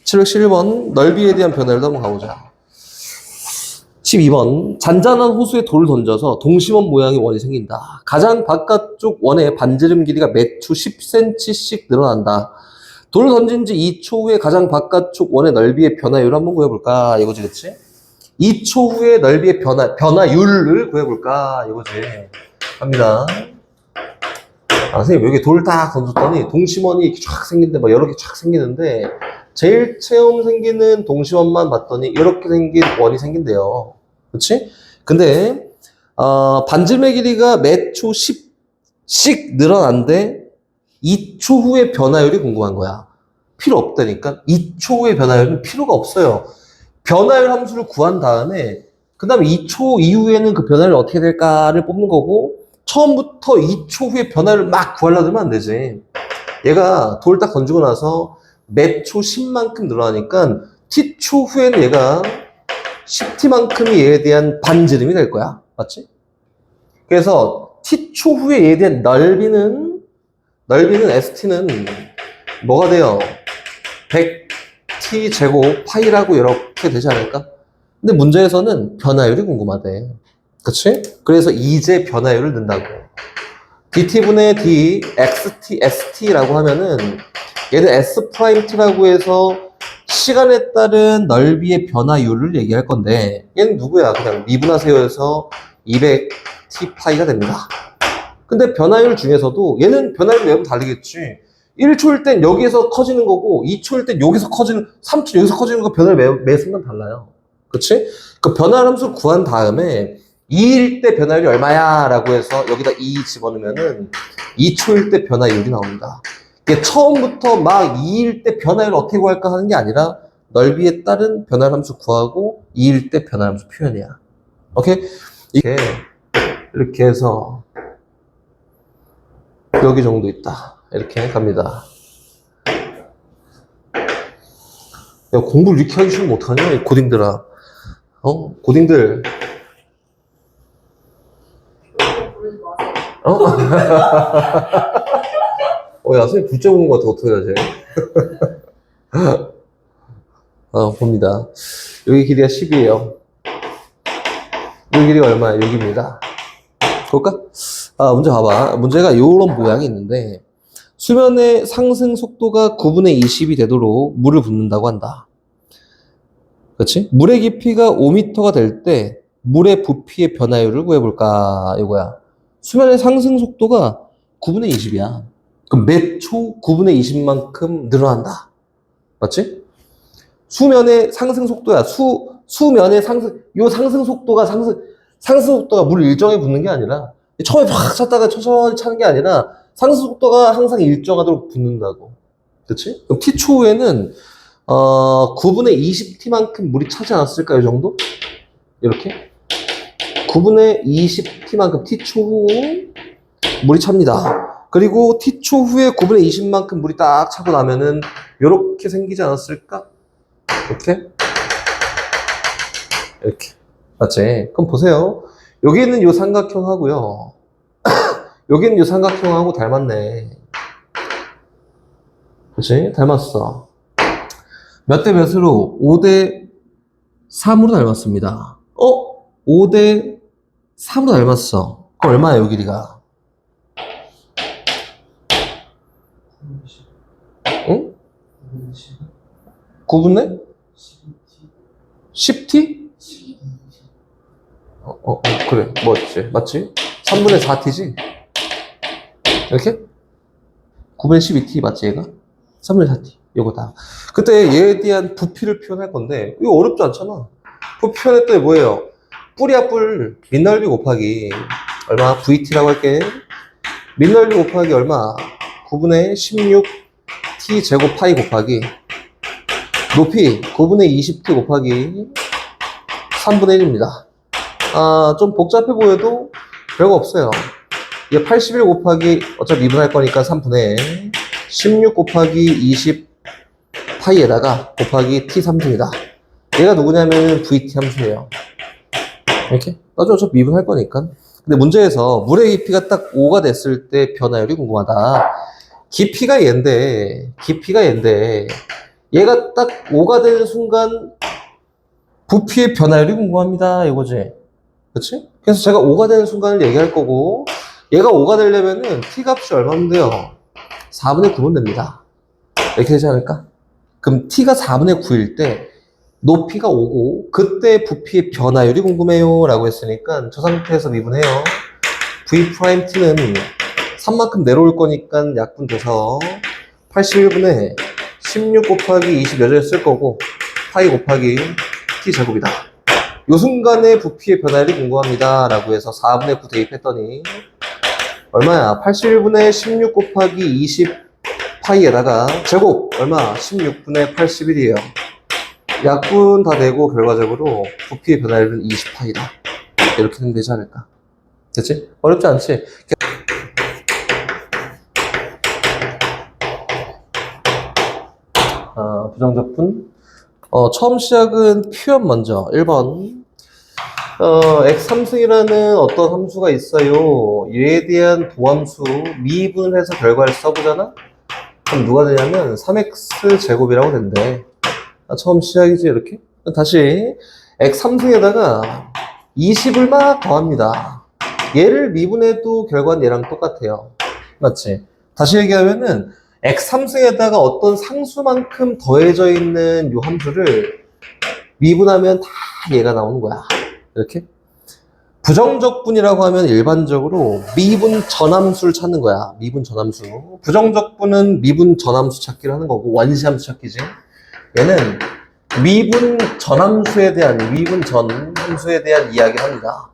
711번 넓이에 대한 변화율도 한번 가보자. 12번 잔잔한 호수에 돌을 던져서 동심원 모양의 원이 생긴다. 가장 바깥쪽 원의 반지름 길이가 매초 10cm씩 늘어난다. 돌을 던진 지 2초 후에 가장 바깥쪽 원의 넓이의 변화율을 한번 구해볼까? 이거지, 그치? 2초 후에 넓이의 변화율을 구해볼까? 이거지. 갑니다. 아, 선생님, 여기 돌 딱 던졌더니 동심원이 이렇게 쫙 생긴데, 막 여러 개 쫙 생기는데, 제일 처음 생기는 동심원만 봤더니 이렇게 생긴 원이 생긴대요. 그치? 근데, 반지름의 길이가 매초 10씩 늘어난데, 2초 후의 변화율이 궁금한 거야. 필요 없다니까? 2초 후의 변화율은 필요가 없어요. 변화율 함수를 구한 다음에, 그 다음에 2초 이후에는 그 변화율이 어떻게 될까를 뽑는 거고, 처음부터 2초 후에 변화를 막 구하려고 하면 안 되지. 얘가 돌 딱 던지고 나서 매초 10만큼 늘어나니까 t초 후에는 얘가 10t만큼이 얘에 대한 반지름이 될 거야. 맞지? 그래서 t초 후에 얘에 대한 넓이는 st는 뭐가 돼요? 100t 제곱 파이라고 이렇게 되지 않을까? 근데 문제에서는 변화율이 궁금하대. 그치? 그래서 이제 변화율을 넣는다고. dt분의 d, xt, st라고 하면은 얘는 s'T라고 해서 시간에 따른 넓이의 변화율을 얘기할 건데 얘는 누구야? 그냥 미분하세요에서 200t 파이가 됩니다. 근데 변화율 중에서도 얘는 변화율이 매우 다르겠지. 1초일 땐 여기에서 커지는 거고 2초일 땐 여기서 커지는 3초 여기서 커지는 거 변화율 매 순간 달라요. 그치? 그 변화 함수 구한 다음에 2일 때 변화율이 얼마야? 라고 해서 여기다 2 집어넣으면은 2초일 때 변화율이 나옵니다. 이게 처음부터 막 2일 때 변화율을 어떻게 구할까 하는 게 아니라 넓이에 따른 변화 함수 구하고 2일 때 변화 함수 표현이야. 오케이? 이렇게 해서 여기 정도 있다. 이렇게 갑니다. 야, 공부를 이렇게 하기 싫으면 어떡하냐? 이 고딩들아. 고딩들. 부르지 마세요. 야, 선생님 둘째 보는 것 같아. 어떻게 하지? 봅니다. 여기 길이가 10이에요. 여기 길이가 얼마야? 6입니다. 볼까? 문제 봐봐. 문제가 이런 모양이 있는데, 수면의 상승 속도가 9분의 20이 되도록 물을 붓는다고 한다. 그렇지? 물의 깊이가 5m가 될 때, 물의 부피의 변화율을 구해볼까? 이거야. 수면의 상승 속도가 9분의 20이야. 그럼 몇 초 9분의 20만큼 늘어난다. 맞지? 수면의 상승 속도야. 수면의 상승, 요 상승 속도가 상승 속도가 물 일정에 붙는 게 아니라, 처음에 확 찼다가 천천히 차는 게 아니라, 상승 속도가 항상 일정하도록 붙는다고. 그치? 그럼 t초 후에는, 9분의 20t만큼 물이 차지 않았을까, 이 정도? 이렇게? 9분의 20t만큼 t초 후 물이 찹니다. 그리고 t초 후에 9분의 20만큼 물이 딱 차고 나면은 이렇게 생기지 않았을까? 이렇게? 이렇게. 맞지? 그럼 보세요. 여기 있는 이 삼각형하고요. 여기 있는 이 삼각형하고 닮았네. 그치? 닮았어. 몇 대 몇으로? 5대 3으로 닮았습니다. 5대 3으로 닮았어. 그럼 얼마야, 요 길이가? 응? 9분의? 10t? 그래. 맞지? 3분의 4t지? 이렇게? 9분의 12t 맞지, 얘가? 3분의 4t. 요거다. 그때 얘에 대한 부피를 표현할 건데, 이거 어렵지 않잖아. 부피 표현했더니 뭐예요? 뿔이야, 뿔. 밑넓이 곱하기. 얼마? VT라고 할게. 밑넓이 곱하기 얼마? 9분의 16t 제곱 파이 곱하기. 높이 9분의 20t 곱하기 3분의 1입니다. 좀 복잡해 보여도 별거 없어요. 이게 81 곱하기 어차피 미분할 거니까 3분의 16 곱하기 20 파이에다가 곱하기 t 3분이다. 얘가 누구냐면 VT 함수예요. 이렇게? 나중에 어차피 미분할 거니까. 근데 문제에서 물의 깊이가 딱 5가 됐을 때 변화율이 궁금하다. 깊이가 얘인데 얘가 딱 5가 되는 순간 부피의 변화율이 궁금합니다. 이거지. 그치? 그래서 제가 5가 되는 순간을 얘기할 거고, 얘가 5가 되려면은 t 값이 얼마면 돼요? 4분의 9면 됩니다. 이렇게 되지 않을까? 그럼 t가 4분의 9일 때 높이가 5고 그때 부피의 변화율이 궁금해요 라고 했으니까 저 상태에서 미분해요. v't는 3만큼 내려올 거니까 약분돼서 81분의 16 곱하기 20 여전히 쓸 거고 파이 곱하기 t 제곱이다. 요 순간에 부피의 변화율이 궁금합니다 라고 해서 4분의 9 대입했더니 얼마야? 81분의 16 곱하기 20 파이에다가 제곱 얼마? 16분의 81이에요. 약분 다 되고 결과적으로 부피의 변화율은 20파이다. 이렇게 되면 되지 않을까? 됐지? 어렵지 않지? 부정적분. 처음 시작은 표현 먼저. 1번. x3승이라는 어떤 함수가 있어요. 얘에 대한 도함수 미분해서 결과를 써보잖아? 그럼 누가 되냐면 3x 제곱이라고 된대. 처음 시작이지, 이렇게? 다시 x3승에다가 20을 막 더합니다. 얘를 미분해도 결과는 얘랑 똑같아요. 맞지? 다시 얘기하면은 x3승에다가 어떤 상수만큼 더해져 있는 요 함수를 미분하면 다 얘가 나오는 거야. 이렇게? 부정적분이라고 하면 일반적으로 미분 전함수를 찾는 거야. 미분 전함수. 부정적분은 미분 전함수 찾기를 하는 거고 원시함수 찾기지. 얘는 미분 전함수에 대한 이야기를 합니다.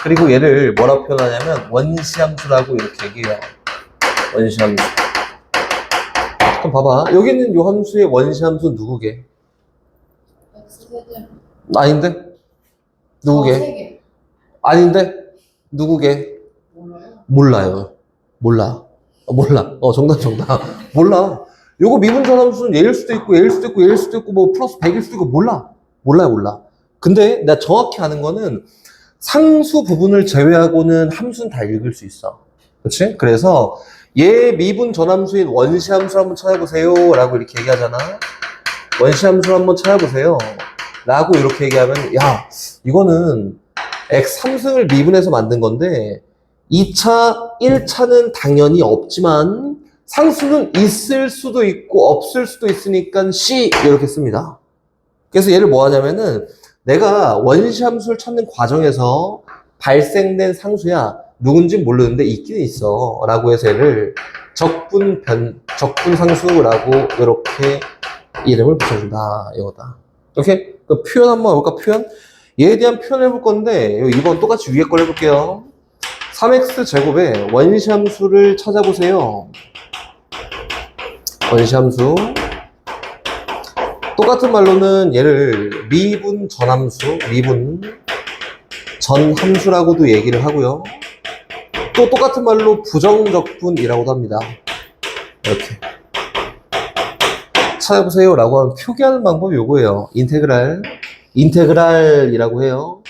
그리고 얘를 뭐라고 표현하냐면 원시함수라고 이렇게 얘기해요. 원시함수. 그럼 봐봐. 여기 있는 요 함수의 원시함수는 누구게? X세대. 아닌데? 누구게? 3개. 아닌데? 누구게? 몰라요? 몰라. 정답. 몰라. 요거 미분 전함수는 얘일 수도 있고, 뭐 플러스 100일 수도 있고, 몰라요. 근데 내가 정확히 아는 거는 상수 부분을 제외하고는 함수는 다 읽을 수 있어. 그치? 그래서 얘 미분 전함수인 원시함수 한번 찾아보세요. 라고 이렇게 얘기하잖아. 원시함수 한번 찾아보세요. 라고 이렇게 얘기하면, 야, 이거는 x3승을 미분해서 만든 건데, 2차, 1차는 당연히 없지만, 상수는 있을 수도 있고, 없을 수도 있으니까 C, 이렇게 씁니다. 그래서 얘를 뭐 하냐면은, 내가 원시함수를 찾는 과정에서 발생된 상수야, 누군지 모르는데 있긴 있어. 라고 해서 얘를 적분상수라고 이렇게 이름을 붙여준다. 이거다. 오케이? 그 표현 한번 해볼까? 표현? 얘에 대한 표현 해볼 건데, 이번 똑같이 위에 걸 해볼게요. 3x 제곱의 원시함수를 찾아보세요. 원시함수. 똑같은 말로는 얘를 미분 전함수라고도 얘기를 하고요. 또 똑같은 말로 부정적분이라고도 합니다. 이렇게. 찾아보세요 라고 하면 표기하는 방법이 요거예요. 인테그랄이라고 해요.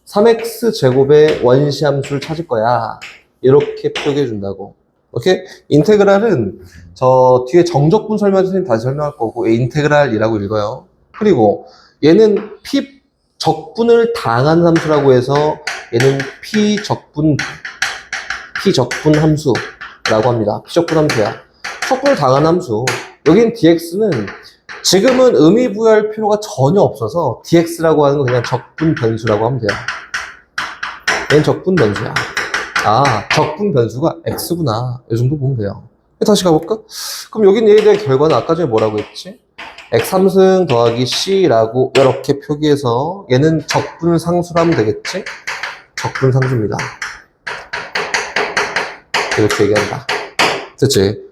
3x 제곱의 원시함수를 찾을 거야. 이렇게 표기해 준다고. 오케이? 인테그랄은 저 뒤에 정적분 설명해 선생님 다시 설명할 거고, 인테그랄이라고 읽어요. 그리고 얘는 P 적분을 당한 함수라고 해서 얘는 P적분 함수라고 합니다. P적분 함수야. 적분을 당한 함수. 여긴 dx는 지금은 의미 부여할 필요가 전혀 없어서 dx라고 하는 건 그냥 적분 변수라고 하면 돼요. 얘는 적분 변수야. 아, 적분 변수가 x구나. 이 정도 보면 돼요. 다시 가볼까? 그럼 여긴 얘에 대한 결과는 아까 전에 뭐라고 했지? x3승 더하기 c라고 이렇게 표기해서 얘는 적분 상수로 하면 되겠지? 적분 상수입니다. 이렇게 얘기한다. 됐지?